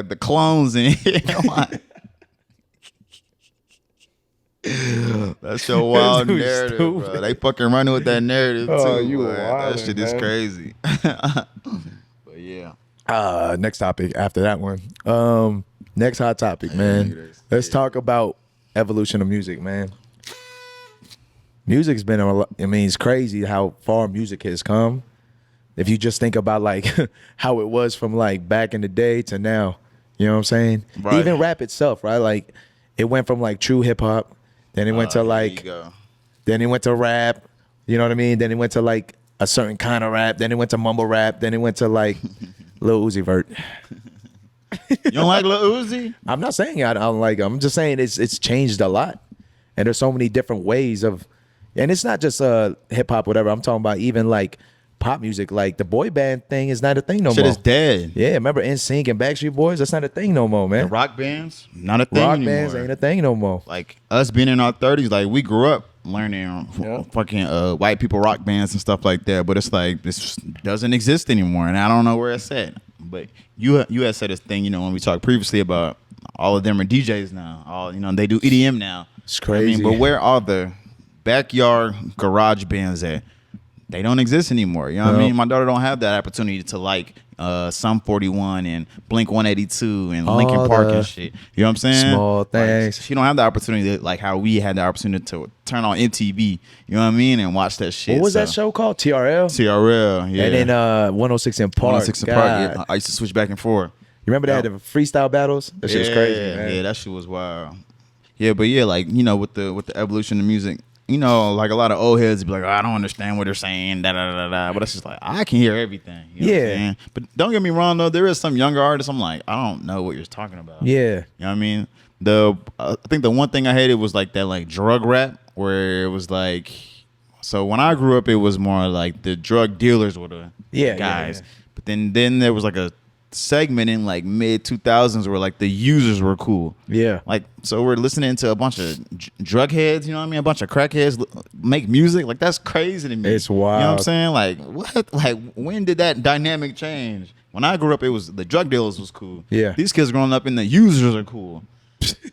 the clones in here. That's your wild narrative, stupid. Bro. They fucking running with that narrative too. You wildin', that shit is crazy. But yeah. Next topic after that one. Next hot topic, man. Let's talk about evolution of music, man. Music's been it's crazy how far music has come. If you just think about like how it was from like back in the day to now, you know what I'm saying? Right. Even rap itself, right? Like it went from like true hip hop, then it went to like, then it went to rap, you know what I mean? Then it went to like a certain kind of rap, then it went to mumble rap, then it went to like Lil Uzi Vert. You don't like Lil Uzi? I'm not saying I don't like him. I'm just saying it's changed a lot, and there's so many different ways of, and it's not just hip hop, whatever. I'm talking about even like pop music, like the boy band thing is not a thing no more. Shit is dead. Yeah, remember NSYNC and Backstreet Boys? That's not a thing no more, man. The rock bands, not a thing anymore. Rock bands ain't a thing no more. Like us being in our 30s, like we grew up learning fucking white people rock bands and stuff like that, but it's like this doesn't exist anymore, and I don't know where it's at. But you had said this thing, when we talked previously about all of them are DJs now. All they do EDM now. It's crazy. But where are the backyard garage bands at? They don't exist anymore. You know what I mean? My daughter don't have that opportunity to like Sum 41 and Blink 182 and Linkin Park and shit. You know what I'm saying? Small things. Like, she don't have the opportunity to, like how we had the opportunity to turn on MTV. You know what I mean? And watch that shit. What was that show called? TRL. TRL. Yeah. And then 106 in Park. 106 in Park. Yeah. I used to switch back and forth. You remember they had the freestyle battles? That shit was crazy, man. Yeah, that shit was wild. Yeah, but yeah, like, you know, with the evolution of music, you know, like a lot of old heads be like, oh, I don't understand what they're saying, da da da da. But it's just like, I can hear everything. You know what I'm saying? But don't get me wrong though, there is some younger artists I'm like, I don't know what you're talking about. Yeah. You know what I mean? I think the one thing I hated was like that like drug rap where it was like, so when I grew up, it was more like the drug dealers were the guys. Yeah. But then there was like a segment in like mid 2000s where like the users were cool. Yeah. Like, so we're listening to a bunch of drug heads, you know what I mean? A bunch of crackheads make music. Like, that's crazy to me. It's wild. You know what I'm saying? Like, what? Like, when did that dynamic change? When I grew up, it was the drug dealers was cool. Yeah. These kids growing up and the users are cool.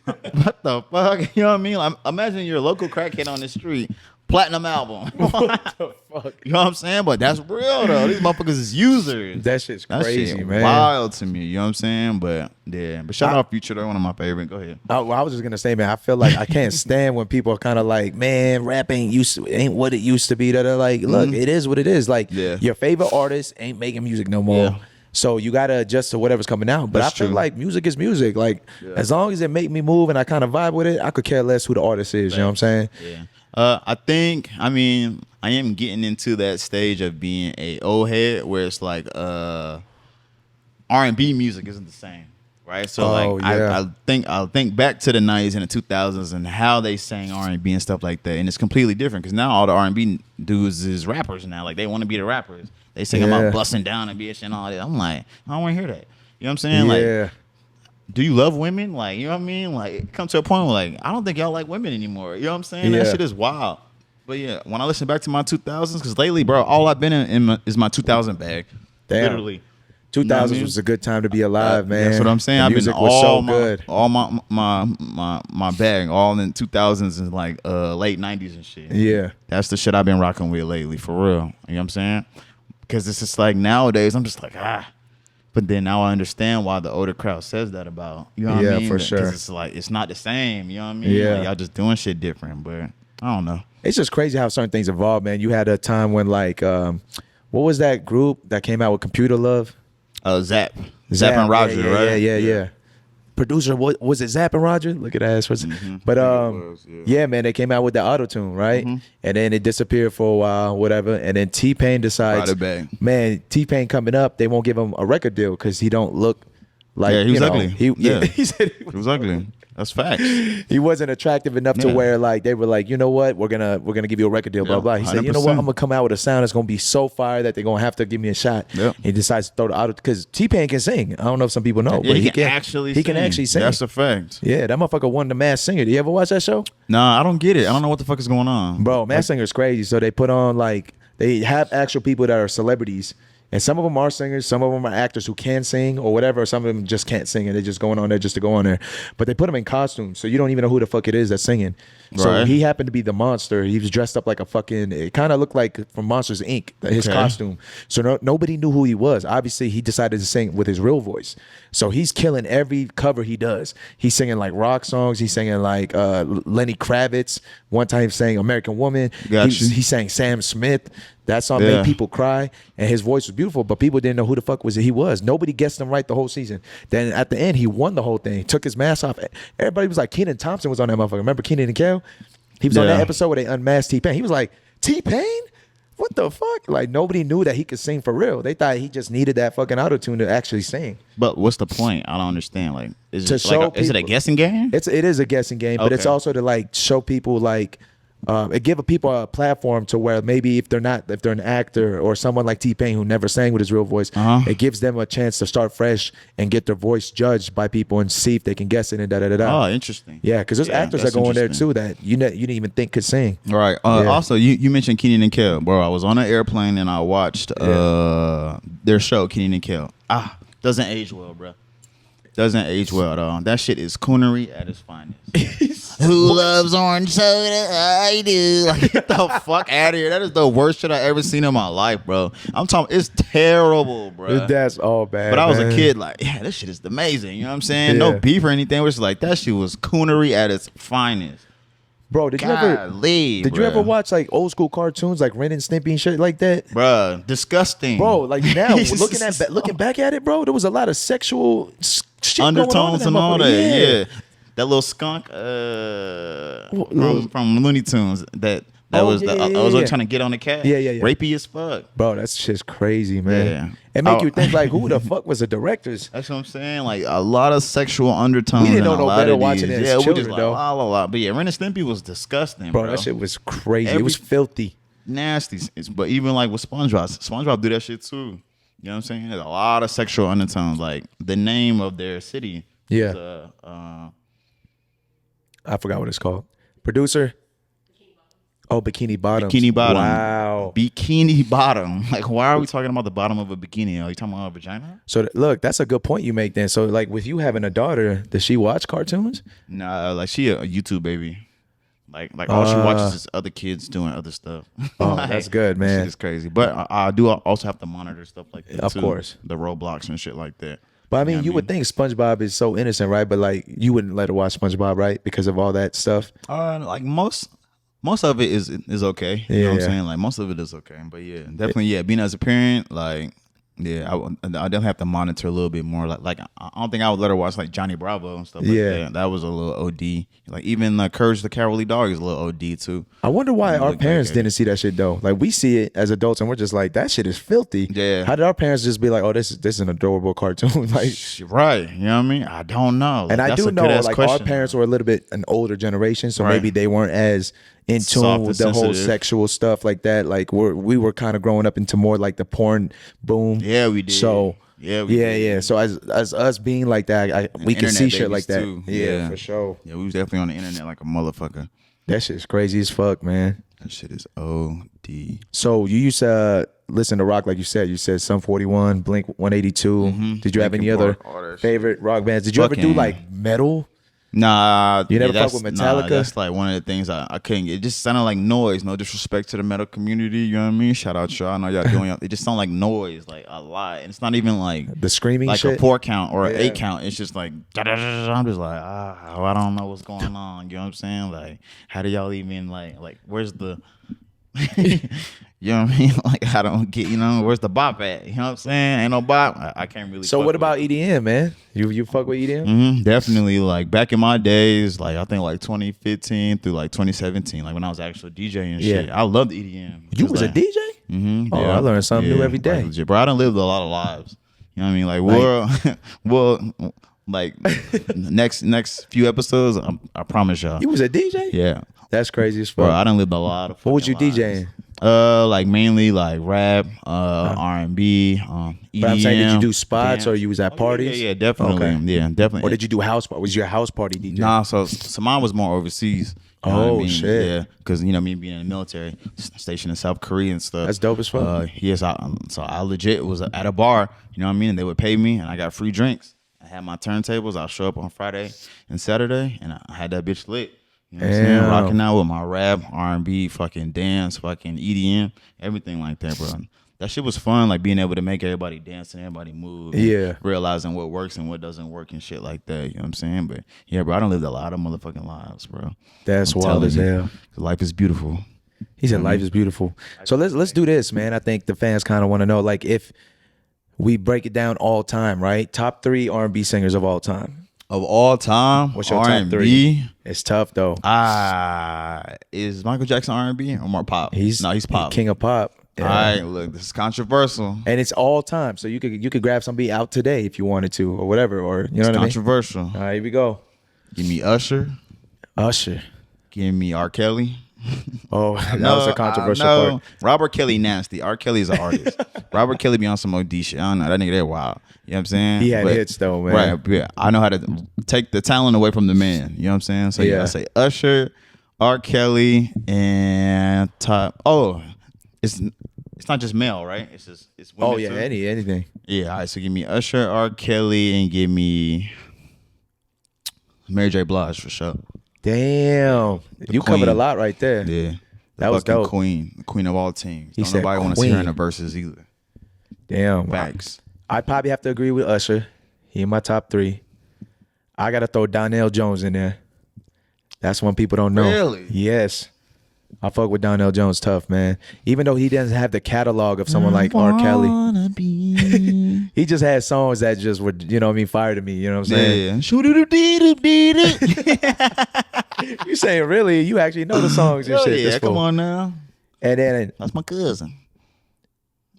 What the fuck? You know what I mean? Like, imagine you're a local crackhead on the street. Platinum album. What the fuck? You know what I'm saying? But that's real though. These motherfuckers is users. That shit's crazy, that shit man. Wild to me. You know what I'm saying? But yeah. But shout out Future though, one of my favorite. Go ahead. I was just gonna say, man, I feel like I can't stand when people are kind of like, man, rap ain't what it used to be. That are like, look, it is what it is. Like, your favorite artist ain't making music no more. Yeah. So you gotta adjust to whatever's coming out. But I feel like music is music. Like, as long as it make me move and I kind of vibe with it, I could care less who the artist is. You know what I'm saying? Yeah. I am getting into that stage of being a old head where it's like R&B music isn't the same, right? So I think back to the 90s and the 2000s and how they sang R&B and stuff like that, and it's completely different because now all the R&B dudes is rappers now. Like, they want to be the rappers. They sing about busting down and bitch and all that. I'm like, I don't want to hear that. You know what I'm saying? Like, do you love women? Like, you know what I mean? Like, it comes to a point where, like, I don't think y'all like women anymore. You know what I'm saying? That shit is wild. But yeah, when I listen back to my 2000s, because lately, bro, all I've been in is my 2000 bag. Damn. Literally. 2000s was a good time to be alive, man. That's what I'm saying. The music was so good. All my bag, all in 2000s and like late 90s and shit. Yeah. That's the shit I've been rocking with lately, for real. You know what I'm saying? Because it's just like nowadays, I'm just like, But then now I understand why the older crowd says that about, you know what I mean? For sure. Because it's like, it's not the same, you know what I mean? Yeah. Like, y'all just doing shit different, but I don't know. It's just crazy how certain things evolve, man. You had a time when like, what was that group that came out with Computer Love? Zap and Roger, right? Yeah. Producer, what was it? Zap and Roger? Look at that. But yeah, man, they came out with the auto tune, right? And then it disappeared for a while, whatever. And then T-Pain decides, man, T-Pain coming up, they won't give him a record deal because he don't look like. Yeah, he was ugly. He said he was ugly. That's facts. He wasn't attractive enough to where like they were like, you know what, we're gonna give you a record deal, blah blah. He said, you know what, I'm gonna come out with a sound that's gonna be so fire that they're gonna have to give me a shot. Yep. He decides to throw the auto because T-Pain can sing. I don't know if some people know, but he can actually sing. That's a fact. Yeah, that motherfucker won the Masked Singer. Do you ever watch that show? Nah, I don't get it. I don't know what the fuck is going on. Bro, Masked Singer's crazy. So they put on like they have actual people that are celebrities. And some of them are singers, some of them are actors who can sing or whatever. Some of them just can't sing and they're just going on there just to go on there. But they put them in costumes, so you don't even know who the fuck it is that's singing. So he happened to be the monster. He was dressed up like a fucking, it kind of looked like from Monsters, Inc., his costume. So nobody knew who he was. Obviously, he decided to sing with his real voice. So he's killing every cover he does. He's singing like rock songs. He's singing like Lenny Kravitz. One time he sang American Woman. He sang Sam Smith. That song made people cry, and his voice was beautiful, but people didn't know who the fuck he was. Nobody guessed him right the whole season. Then at the end, he won the whole thing. Took his mask off. Everybody was like, Kenan Thompson was on that motherfucker. Remember Kenan and Kel? He was on that episode where they unmasked T-Pain. He was like, T-Pain? What the fuck? Like, nobody knew that he could sing for real. They thought he just needed that fucking auto-tune to actually sing. But what's the point? I don't understand. Like, is it a guessing game? It is a guessing game, but it's also to like show people like, it give people a platform to where maybe if they're an actor or someone like T-Pain who never sang with his real voice, it gives them a chance to start fresh and get their voice judged by people and see if they can guess it and da-da-da-da. Oh, interesting. Yeah, because there's actors that go in there too that you didn't even think could sing. Right. Also, you mentioned Kenan and Kel. Bro, I was on an airplane and I watched their show, Kenan and Kel. Doesn't age well, bro. Doesn't age well at all. That shit is coonery at its finest. Who loves orange soda? I do. Like, get the fuck out of here. That is the worst shit I ever seen in my life, bro. I'm talking, it's terrible, bro. That's all bad. But I was man. a kid, like, yeah, this shit is amazing. You know what I'm saying? Yeah. No beef or anything. It was like, that shit was coonery at its finest. Bro, did you ever watch like old school cartoons like Ren and Stimpy and shit like that? Bruh, disgusting. Bro, like now looking back at it, bro, there was a lot of sexual shit undertones going on in and all that. motherfucker. Yeah. That little skunk from Looney Tunes that I was trying to get on the cat. Yeah. Rapey as fuck. Bro, that's just crazy, man. Yeah. It make you think like, who the fuck was the directors? That's what I'm saying. Like a lot of sexual undertones. We didn't know in a no lot better of watching these. it as Yeah, we children, just like though. la. But yeah, Ren and Stimpy was disgusting, bro. That shit was crazy. It was filthy. Nasty. But even like with SpongeBob do that shit too. You know what I'm saying? There's a lot of sexual undertones. Like the name of their city. Yeah. Is, I forgot what it's called. Producer. Oh, Bikini Bottom. Bikini Bottom. Wow. Bikini Bottom. Like, why are we talking about the bottom of a bikini? Are you talking about a vagina? So look, that's a good point you make then. So like with you having a daughter, does she watch cartoons? Nah, like she a YouTube baby. Like all she watches is other kids doing other stuff. Oh, Like, that's good, man. It's crazy. But I do also have to monitor stuff like that Of too. course. The Roblox and shit like that. But I mean, know what you I would think SpongeBob is so innocent, right? But like, you wouldn't let her watch SpongeBob, right? Because of all that stuff. Like most of it is okay. You know what I'm saying? Like most of it is okay. But yeah, definitely being as a parent, like yeah, I definitely have to monitor a little bit more. Like I don't think I would let her watch like Johnny Bravo and stuff like that. That was a little OD. Like even Courage the Cowardly Dog is a little OD too. I wonder why our Look parents like it. didn't see that shit though. Like we see it as adults and we're just like, that shit is filthy. Yeah. How did our parents just be like, oh, this is an adorable cartoon? Like, Right. You know what I mean? I don't know. Like, and I that's do a know good-ass like question. our parents were a little bit an older generation, so Right. maybe they weren't as in tune Soft with and the whole sensitive. sexual stuff like that. Like we were kind of growing up into more like the porn boom. Yeah, we did. So we did. So as us being like that, we can internet see shit babies, like that. too. Yeah, Yeah. for sure. Yeah, we was definitely on the internet like a motherfucker. That shit's crazy as fuck, man. That shit is OD. So you used to listen to rock, like you said. You said Sum 41, Blink 182. Did you have any Linkin other Park, all that shit. favorite rock bands? Did you ever do Fucking- like metal? Nah, You never fuck that's- with Metallica? Nah, that's like one of the things I couldn't get. It just sounded like noise. No disrespect to the metal community, you know what I mean? Shout out y'all. I know y'all doing it just sound like noise, like a lot. And it's not even like The screaming like shit? a 4 count or an Yeah. 8 count. It's just like I'm just like, I don't know what's going on. You know what I'm saying? Like, how do y'all even like where's the you know what I mean? Like I don't get, where's the bop at? You know what I'm saying? Ain't no bop. I can't really. So fuck what with about it. EDM, man? You fuck with EDM? Definitely. Like back in my days, like I think like 2015 through like 2017, like when I was actually DJing and shit. Yeah. I loved EDM. You was a DJ? Mm-hmm. Oh, I learned something new every day. Like, legit, bro, I done lived a lot of lives. You know what I mean? Like well, like next few episodes, I promise y'all. You was a DJ? Yeah, That's crazy as fuck. bro, I done lived a lot of. What was you fucking lives. DJing? Like mainly like rap, R&B, EDM. But I'm saying, did you do spots dance. or you was at parties? Yeah, definitely. Okay. Yeah, definitely. Or did you do house party? Was your house party DJ? Nah, so mine was more overseas. You know what I Oh, mean? shit. Yeah, because me being in the military, stationed in South Korea and stuff. That's dope as fuck. Yes, so I legit was at a bar. You know what I mean? And they would pay me, and I got free drinks. I had my turntables. I'll show up on Friday and Saturday, and I had that bitch lit. You know what I'm saying? Damn. Rocking out with my rap, R&B, fucking dance, fucking EDM, everything like that, bro. That shit was fun, like being able to make everybody dance and everybody move. And Yeah. realizing what works and what doesn't work and shit like that. You know what I'm saying? But yeah, bro, I done lived a lot of motherfucking lives, bro. That's I'm wild telling as you. hell. Life is beautiful. He said life is beautiful. So let's do this, man. I think the fans kind of want to know, like, if we break it down all time, right? Top 3 R&B singers of all time. Of all time, What's your top R&B, 3? It's tough though. Is Michael Jackson R&B or more pop? He's pop. king of pop. Yeah. All right, look, this is controversial. And it's all time, so you could grab somebody out today if you wanted to, or whatever, or you know what I mean. Controversial. All right, here we go. Give me Usher. Usher. Give me R. Kelly. Oh, that was a controversial No, part. Robert Kelly nasty. R. Kelly's an artist. Robert Kelly be on some OD shit. I don't know. That nigga there wild. You know what I'm saying? He had hits though, man. Right. Yeah. I know how to take the talent away from the man. You know what I'm saying? So yeah, Yeah. I say Usher, R. Kelly, and top. Oh, it's not just male, right? It's women Oh yeah, too. anything. Yeah. All right. So give me Usher, R. Kelly, and give me Mary J. Blige for sure. Damn, you covered a lot right there. Yeah. That was fucking dope. queen of all teams. He Don't said nobody want to see her in queen. the verses either. Damn, Facts. I probably have to agree with Usher. He in my top 3. I gotta throw Donnell Jones in there. That's one people don't know. Really? Yes. I fuck with Donnell Jones tough, man. Even though he doesn't have the catalog of someone like R. Kelly. He just had songs that just were, you know what I mean, fire to me. You know what I'm saying? Yeah. You saying really? You actually know the songs and shit. Yeah, come on now. And then, That's my cousin.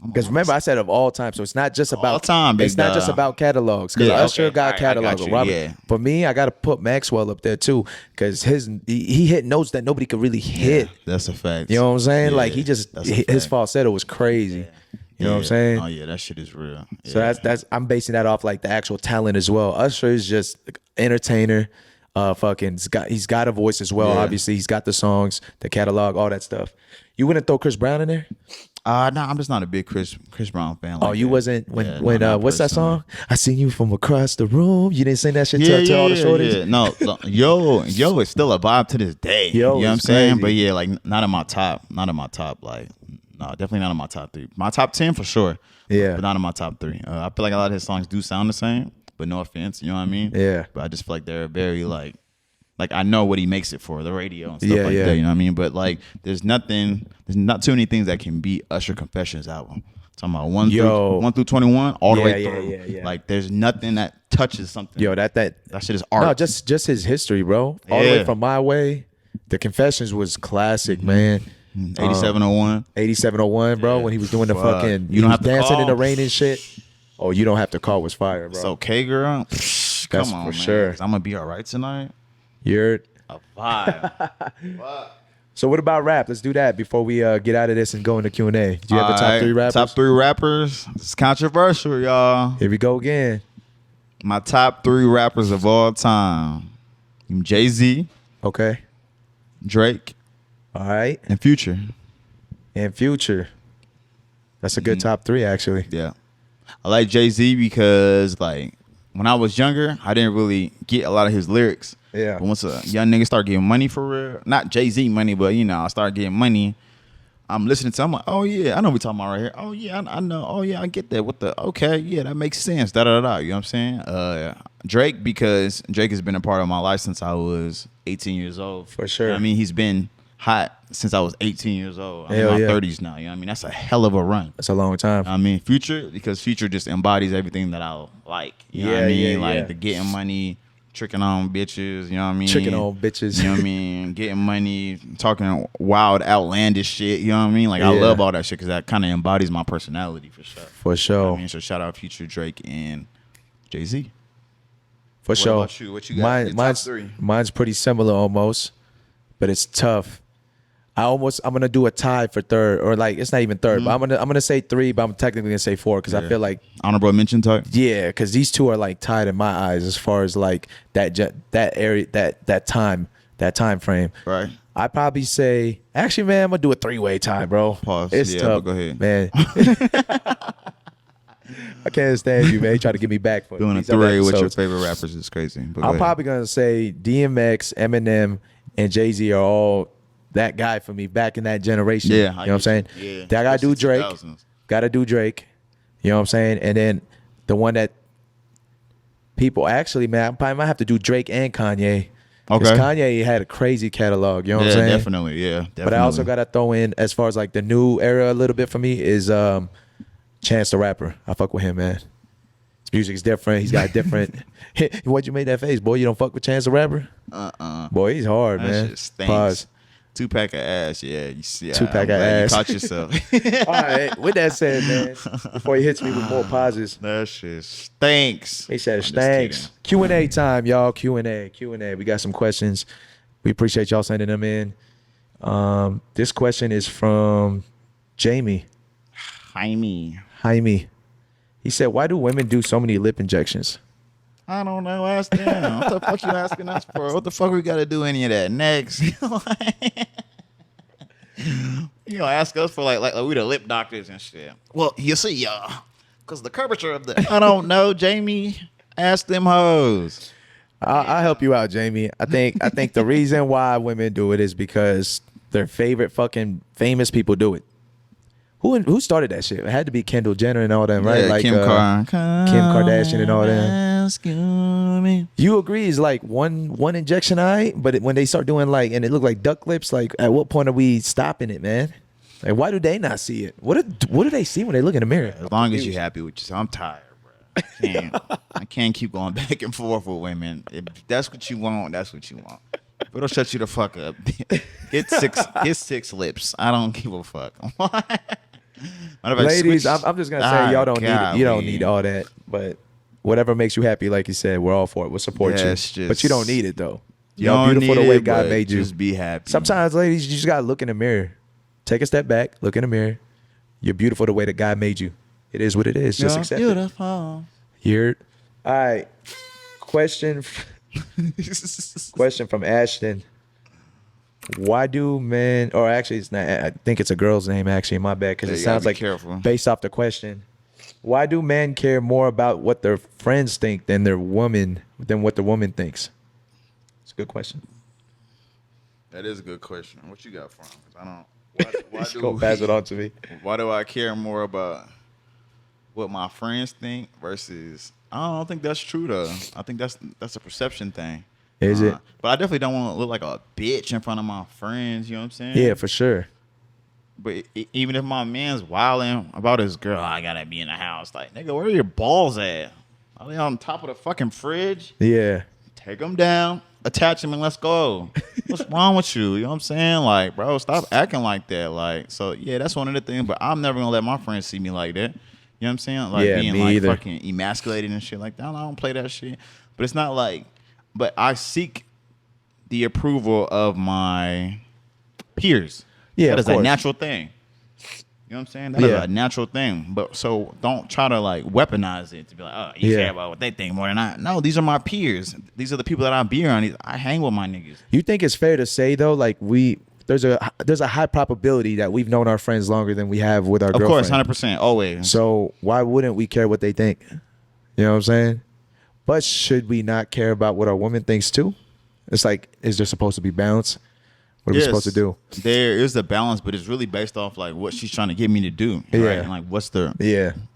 because remember I said of all time, so it's not just about All time, big It's not just dog. about catalogs. Because Yeah, Usher okay. got I catalog. got you, Robert, yeah. for me, I gotta put Maxwell up there too, because he hit notes that nobody could really hit. That's a fact. You know what I'm saying? Yeah, Like he just that's a his fact. falsetto was crazy. You know what I'm Yeah. saying? Oh yeah, that shit is real. So Yeah. that's I'm basing that off like the actual talent as well. Usher is just entertainer. He's got a voice as well. Yeah. Obviously, he's got the songs, the catalog, all that stuff. You wouldn't throw Chris Brown in there? No, I'm just not a big Chris Brown fan. Oh, like you that. wasn't Yeah, when not what's that personally. song? I seen you from across the room. You didn't sing that shit to all the shorties. Yeah. No, yo is still a vibe to this day. Yo you know what I'm is saying? crazy. But yeah, like not in my top. Like, no, definitely not in my top 3. My top 10 for sure. Yeah. but not in my top 3. I feel like a lot of his songs do sound the same, but no offense, you know what I mean? Yeah. But I just feel like they're very like I know what he makes it for, the radio and stuff Yeah, like yeah. that. You know what I mean? But like, there's not too many things that can beat Usher Confessions album. Talking about 1 through 21, all the way Yeah, through. yeah. Like, there's nothing that touches something. Yo, that shit is art. No, just his history, bro. All the way Yeah. from My Way. The Confessions was classic, man. 8701. 8701, bro, Yeah. when he was doing the Fuck. fucking You don't have to dancing in call. the rain and shit. Oh, you don't have to call was fire, bro. It's okay, girl. That's Come on, for man. sure. 'Cause I'm gonna be all right tonight. You're A vibe. So what about rap? Let's do that before we get out of this and go into Q&A. Do you have the top 3 rappers? Top 3 rappers. It's controversial, y'all. Here we go again. My top 3 rappers of all time: Jay-Z, Okay. Drake, All right. and Future. And Future. That's a good top 3, actually. Yeah, I like Jay-Z because like when I was younger, I didn't really get a lot of his lyrics. Yeah. But once a young nigga start getting money for real, not Jay-Z money, but you know, I start getting money. I'm listening to. I'm like, oh yeah, I know what we're talking about right here. Oh yeah, I know. Oh yeah, I get that. What the? Okay, yeah, that makes sense. Da da da. You know what I'm saying? Drake, because Drake has been a part of my life since I was 18 years old. For sure. I mean, he's been hot since I was 18 years old. I'm Hell in my yeah. 30s now. You know what I mean? That's a hell of a run. That's a long time. I mean, Future, because Future just embodies everything that I like. You know what I Yeah, mean? yeah, like yeah. the getting money, tricking on bitches, you know what I mean? Tricking on bitches. You know what I mean? Getting money, talking wild, outlandish shit, you know what I mean? Like, I Yeah. love all that shit because that kind of embodies my personality for sure. For You know sure. what I mean? So shout out Future, Drake, and Jay-Z. For sure. about you? What you got? Your top 3? Mine's pretty similar almost, but it's tough. I'm gonna do a tie for third, or like it's not even 3rd, but I'm gonna say 3, but I'm technically gonna say 4 because I feel like Honorable mention type? yeah, because these two are like tied in my eyes as far as like that area that time frame. Right. I probably say actually, man, I'm gonna do a 3-way tie, bro. Pause. It's Yeah, tough, but go ahead. man. I can't stand you, man. You try to get me back for Doing a these other 3 with your episodes. favorite rappers is crazy. But go I'm ahead. probably gonna say DMX, Eminem, and Jay-Z are all that guy for me back in that generation. Yeah, you I know what I'm get saying? you. Yeah. I gotta do That's the Drake. 2000s. Gotta do Drake. You know what I'm saying? And then the one that people actually, man, I probably might have to do Drake and Kanye. 'Cause Okay. Kanye had a crazy catalog. You know what I'm saying? Definitely. Yeah, definitely. But I also gotta throw in, as far as like the new era a little bit for me, is Chance the Rapper. I fuck with him, man. His music's different. He's got different. Why'd you make that face, boy? You don't fuck with Chance the Rapper? Boy, he's hard, That man. shit stinks. Pause. 2-pack of ass, yeah. You see, 2-pack I'm of glad ass. You caught yourself. All right. With that said, man, before he hits me with more pauses, That shit stinks. he said I'm just thanks. kidding. Q&A time, y'all. Q&A. We got some questions. We appreciate y'all sending them in. This question is from Jaime. Jaime. He said, why do women do so many lip injections? I don't know. Ask them. What the fuck you asking us for? What the fuck we got to do any of that next? You know, ask us for like we the lip doctors and shit. Well, you see, y'all, because the curvature of the I don't know, Jamie. Ask them hoes. I'll help you out, Jamie. I think the reason why women do it is because their favorite fucking famous people do it. Who started that shit? It had to be Kendall Jenner and all them, right? Yeah, Like Kim Kardashian and all them. Rescue me. You agree is like one injection, but when they start doing like, and it look like duck lips, like at what point are we stopping it, man? Like, why do they not see it? What do they see when they look in the mirror? As long as you're happy with yourself. I'm tired, bro. I can't keep going back and forth with women. If that's what you want, that's what you want. But it'll shut you the fuck up. Get six lips. I don't give a fuck. Ladies, I'm just gonna say y'all don't need it. You don't need all that, but whatever makes you happy, like you said, we're all for it. We'll support you. But you don't need it though. You're beautiful the way God made you. Just be happy. Sometimes, ladies, you just gotta look in the mirror. Take a step back, look in the mirror. You're beautiful the way that God made you. It is what it is. Just accept beautiful. it. You're all right. Question from Ashton. Why do men, or actually it's not, I think it's a girl's name actually, my bad, because it sounds like careful. Based off the question. Why do men care more about what their friends think than what the woman thinks? It's a good question. That is a good question. What you got for him? 'Cause I don't. Why Just go pass it on to me. Why do I care more about what my friends think versus? I don't think that's true though. I think that's a perception thing. Is it? But I definitely don't want to look like a bitch in front of my friends. You know what I'm saying? Yeah, for sure. But even if my man's wilding about his girl, I gotta be in the house. Like, nigga, where are your balls at? Are they on top of the fucking fridge? Yeah. Take them down, attach them, and let's go. What's wrong with you? You know what I'm saying? Like, bro, stop acting like that. Like, so yeah, that's one of the things. But I'm never gonna let my friends see me like that. You know what I'm saying? Like yeah, being me like either. fucking emasculated and shit like that. I don't play that shit. But it's not like. But I seek the approval of my peers. Yeah, that of is course. a natural thing. You know what I'm saying? That is a natural thing. But so don't try to like weaponize it to be like, oh, you care about what they think more than I. No, these are my peers. These are the people that I be around. I hang with my niggas. You think it's fair to say though, like there's a high probability that we've known our friends longer than we have with our girlfriend. Of course, 100%, always. So why wouldn't we care what they think? You know what I'm saying? But should we not care about what our woman thinks too? It's like, is there supposed to be balance? What are we supposed to do? There is a balance, but it's really based off like what she's trying to get me to do. Right? Yeah. And like what's the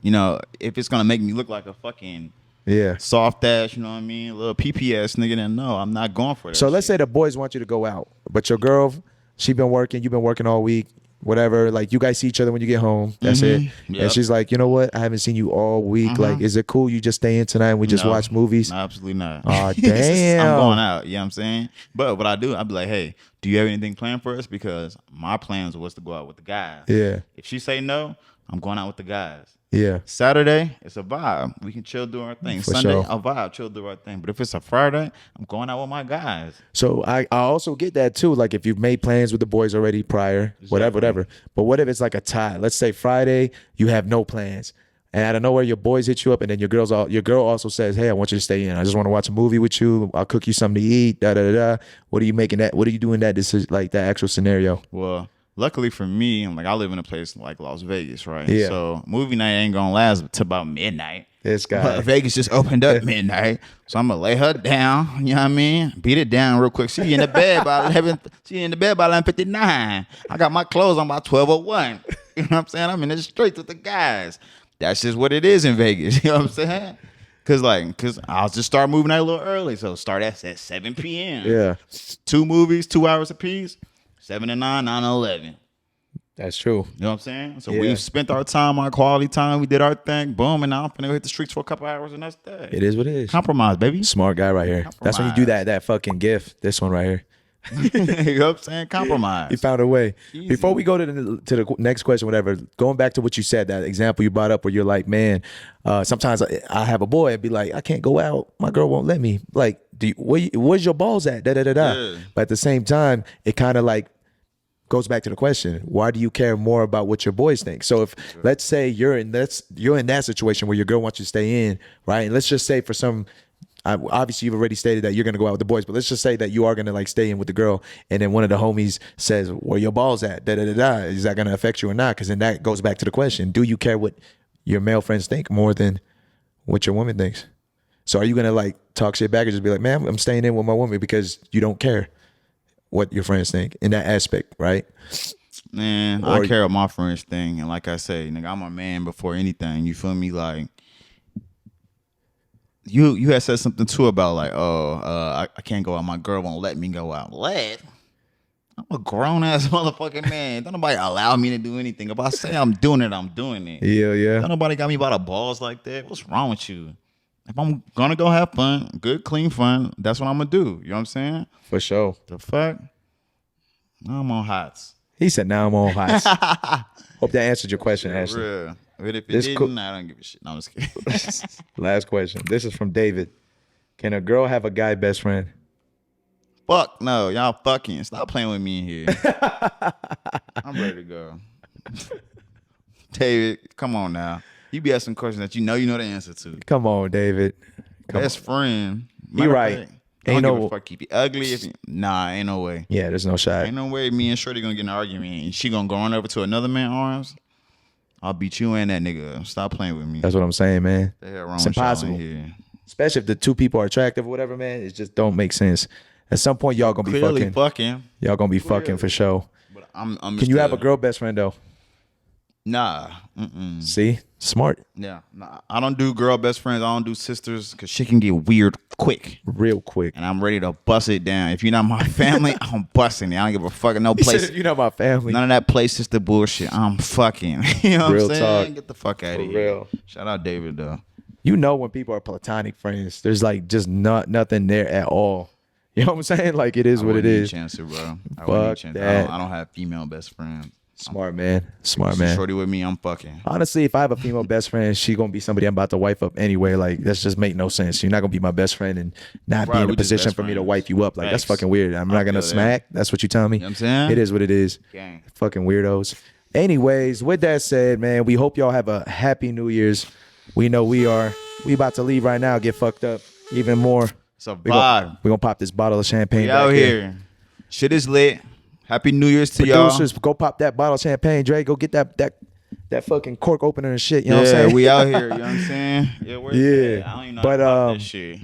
you know, if it's gonna make me look like a fucking soft ass, you know what I mean? A little PPS nigga, then no, I'm not going for that. So let's say the boys want you to go out, but your girl, you've been working all week, whatever. Like you guys see each other when you get home. That's it. Yep. And she's like, you know what? I haven't seen you all week. Like, is it cool you just stay in tonight and we just watch movies? Absolutely not. Oh, damn. I'm going out. You know what I'm saying? But what I do, I'd be like, hey, do you have anything planned for us? Because my plans was to go out with the guys. Yeah. If she say no, I'm going out with the guys. Yeah. Saturday, it's a vibe. We can chill, do our thing. For Sunday, sure. a vibe, chill, do our thing. But if it's a Friday, I'm going out with my guys. So I also get that too. Like if you've made plans with the boys already prior, whatever. But what if it's like a tie? Let's say Friday, you have no plans. And out of nowhere, your boys hit you up, and then your girl also says, "Hey, I want you to stay in. I just want to watch a movie with you. I'll cook you something to eat." Da da da. What are you making that? What are you doing that? This is like that actual scenario. Well, luckily for me, like I live in a place like Las Vegas, right? Yeah. So movie night ain't gonna last till about midnight. This guy. But Vegas just opened up midnight, so I'm gonna lay her down. You know what I mean? Beat it down real quick. She in the bed by 11. She in the bed by 11:59. I got my clothes on by 12:01. You know what I'm saying? I'm in the streets with the guys. That's just what it is in Vegas. You know what I'm saying? Cause I'll just start moving out a little early. So start at 7 p.m. Yeah. 2 movies, 2 hours apiece. 7 to 9, 9 to 11. That's true. You know what I'm saying? So we've spent our time, our quality time. We did our thing. Boom. And now I'm finna hit the streets for a couple hours and that's that. It is what it is. Compromise, baby. Smart guy right here. That's when you do that fucking gift. This one right here. You know what I'm saying? Compromise. He found a way. Easy. Before we go to the next question, whatever, going back to what you said, that example you brought up where you're like, man, sometimes I have a boy and be like, I can't go out. My girl won't let me. Like, where's your balls at? Da da da da. Yeah. But at the same time, it kind of like goes back to the question: why do you care more about what your boys think? So if let's say you're in that situation where your girl wants you to stay in, right? And let's just say for some. Obviously, you've already stated that you're gonna go out with the boys, but let's just say that you are gonna like stay in with the girl, and then one of the homies says, "Where your balls at?" Da da da da. Is that gonna affect you or not? Because then that goes back to the question: do you care what your male friends think more than what your woman thinks? So are you gonna like talk shit back or just be like, man, I'm staying in with my woman because you don't care what your friends think in that aspect, right? Man, I care what my friends think, and like I say, nigga, I'm a man before anything. You feel me? Like you had said something too about like, I can't go out. My girl won't let me go out. I'm a grown ass motherfucking man. Don't nobody allow me to do anything. If I say I'm doing it, I'm doing it. Yeah. Don't nobody got me by the balls like that. What's wrong with you? If I'm gonna go have fun, good, clean fun, that's what I'm gonna do. You know what I'm saying? For sure. The fuck? I'm on hots. He said, now I'm on hots. Hope that answered your question, Ashley. Real. But if it didn't, I don't give a shit. No, I'm just kidding. Last question. This is from David. Can a girl have a guy best friend? Fuck no. Y'all fucking. Stop playing with me in here. I'm ready to go. David, come on now. You be asking questions that you know the answer to. Come on, David. Best friend. You right. Ain't no fuck. Keep you ugly. Nah, ain't no way. Yeah, there's no shot. Ain't no way me and Shorty gonna get in an argument and she gonna go on over to another man's arms. I'll beat you and that nigga. Stop playing with me. That's what I'm saying, man. The hell wrong It's with y'all impossible. in here? Especially if the two people are attractive or whatever, man. It just don't make sense. At some point, y'all gonna be Clearly fucking. Y'all gonna be fucking for sure. But I'm Can you have a girl best friend though? Nah. See, smart. Yeah. Nah. I don't do girl best friends. I don't do sisters because shit can get weird quick. Real quick. And I'm ready to bust it down. If you're not my family, I'm busting it. I don't give a fuck. No He place. said, if you're not my family. None of that play sister bullshit. I'm fucking. You know what Real I'm saying? talk. Get the fuck out For of here. real. Shout out David though. You know when people are platonic friends, there's like just nothing there at all. You know what I'm saying? Like it is what it is. Chance it, bro. I Fuck wouldn't chance it. that. I don't have female best friends. Smart man. Smart So man. Shorty with me, I'm fucking. Honestly, if I have a female best friend, she gonna be somebody I'm about to wife up anyway. Like that's just make no sense. You're not gonna be my best friend and not Right, be in we a just position best for me to friends. wife you up. Like that's Facts. fucking weird. I'm not gonna feel that. smack. That's what you telling me. You know what I'm saying? It is what it is. Gang. Fucking weirdos. Anyways, with that said, man, we hope y'all have a happy New Year's. We know we are. We about to leave right now, get fucked up even more. It's a We vibe. gonna pop this bottle of champagne. We back out in. here. Shit is lit. Happy New Year's to y'all. Producers, go pop that bottle of champagne, Dre. Go get that fucking cork opener and shit. You know what I'm Yeah, saying? we out here. You know what I'm saying? Yeah, where's Yeah. that? I don't even know But, about that shit.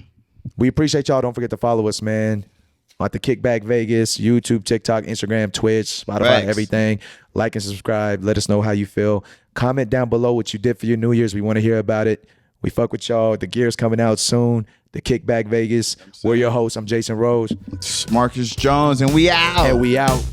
We appreciate y'all. Don't forget to follow us, man. At the Kickback Vegas, YouTube, TikTok, Instagram, Twitch, Spotify, Facts. everything. Like and subscribe. Let us know how you feel. Comment down below what you did for your New Year's. We want to hear about it. We fuck with y'all. The gear's coming out soon. The Kickback Vegas. We're your hosts. I'm Jason Rose. It's Marcus Jones, and we out. And we out.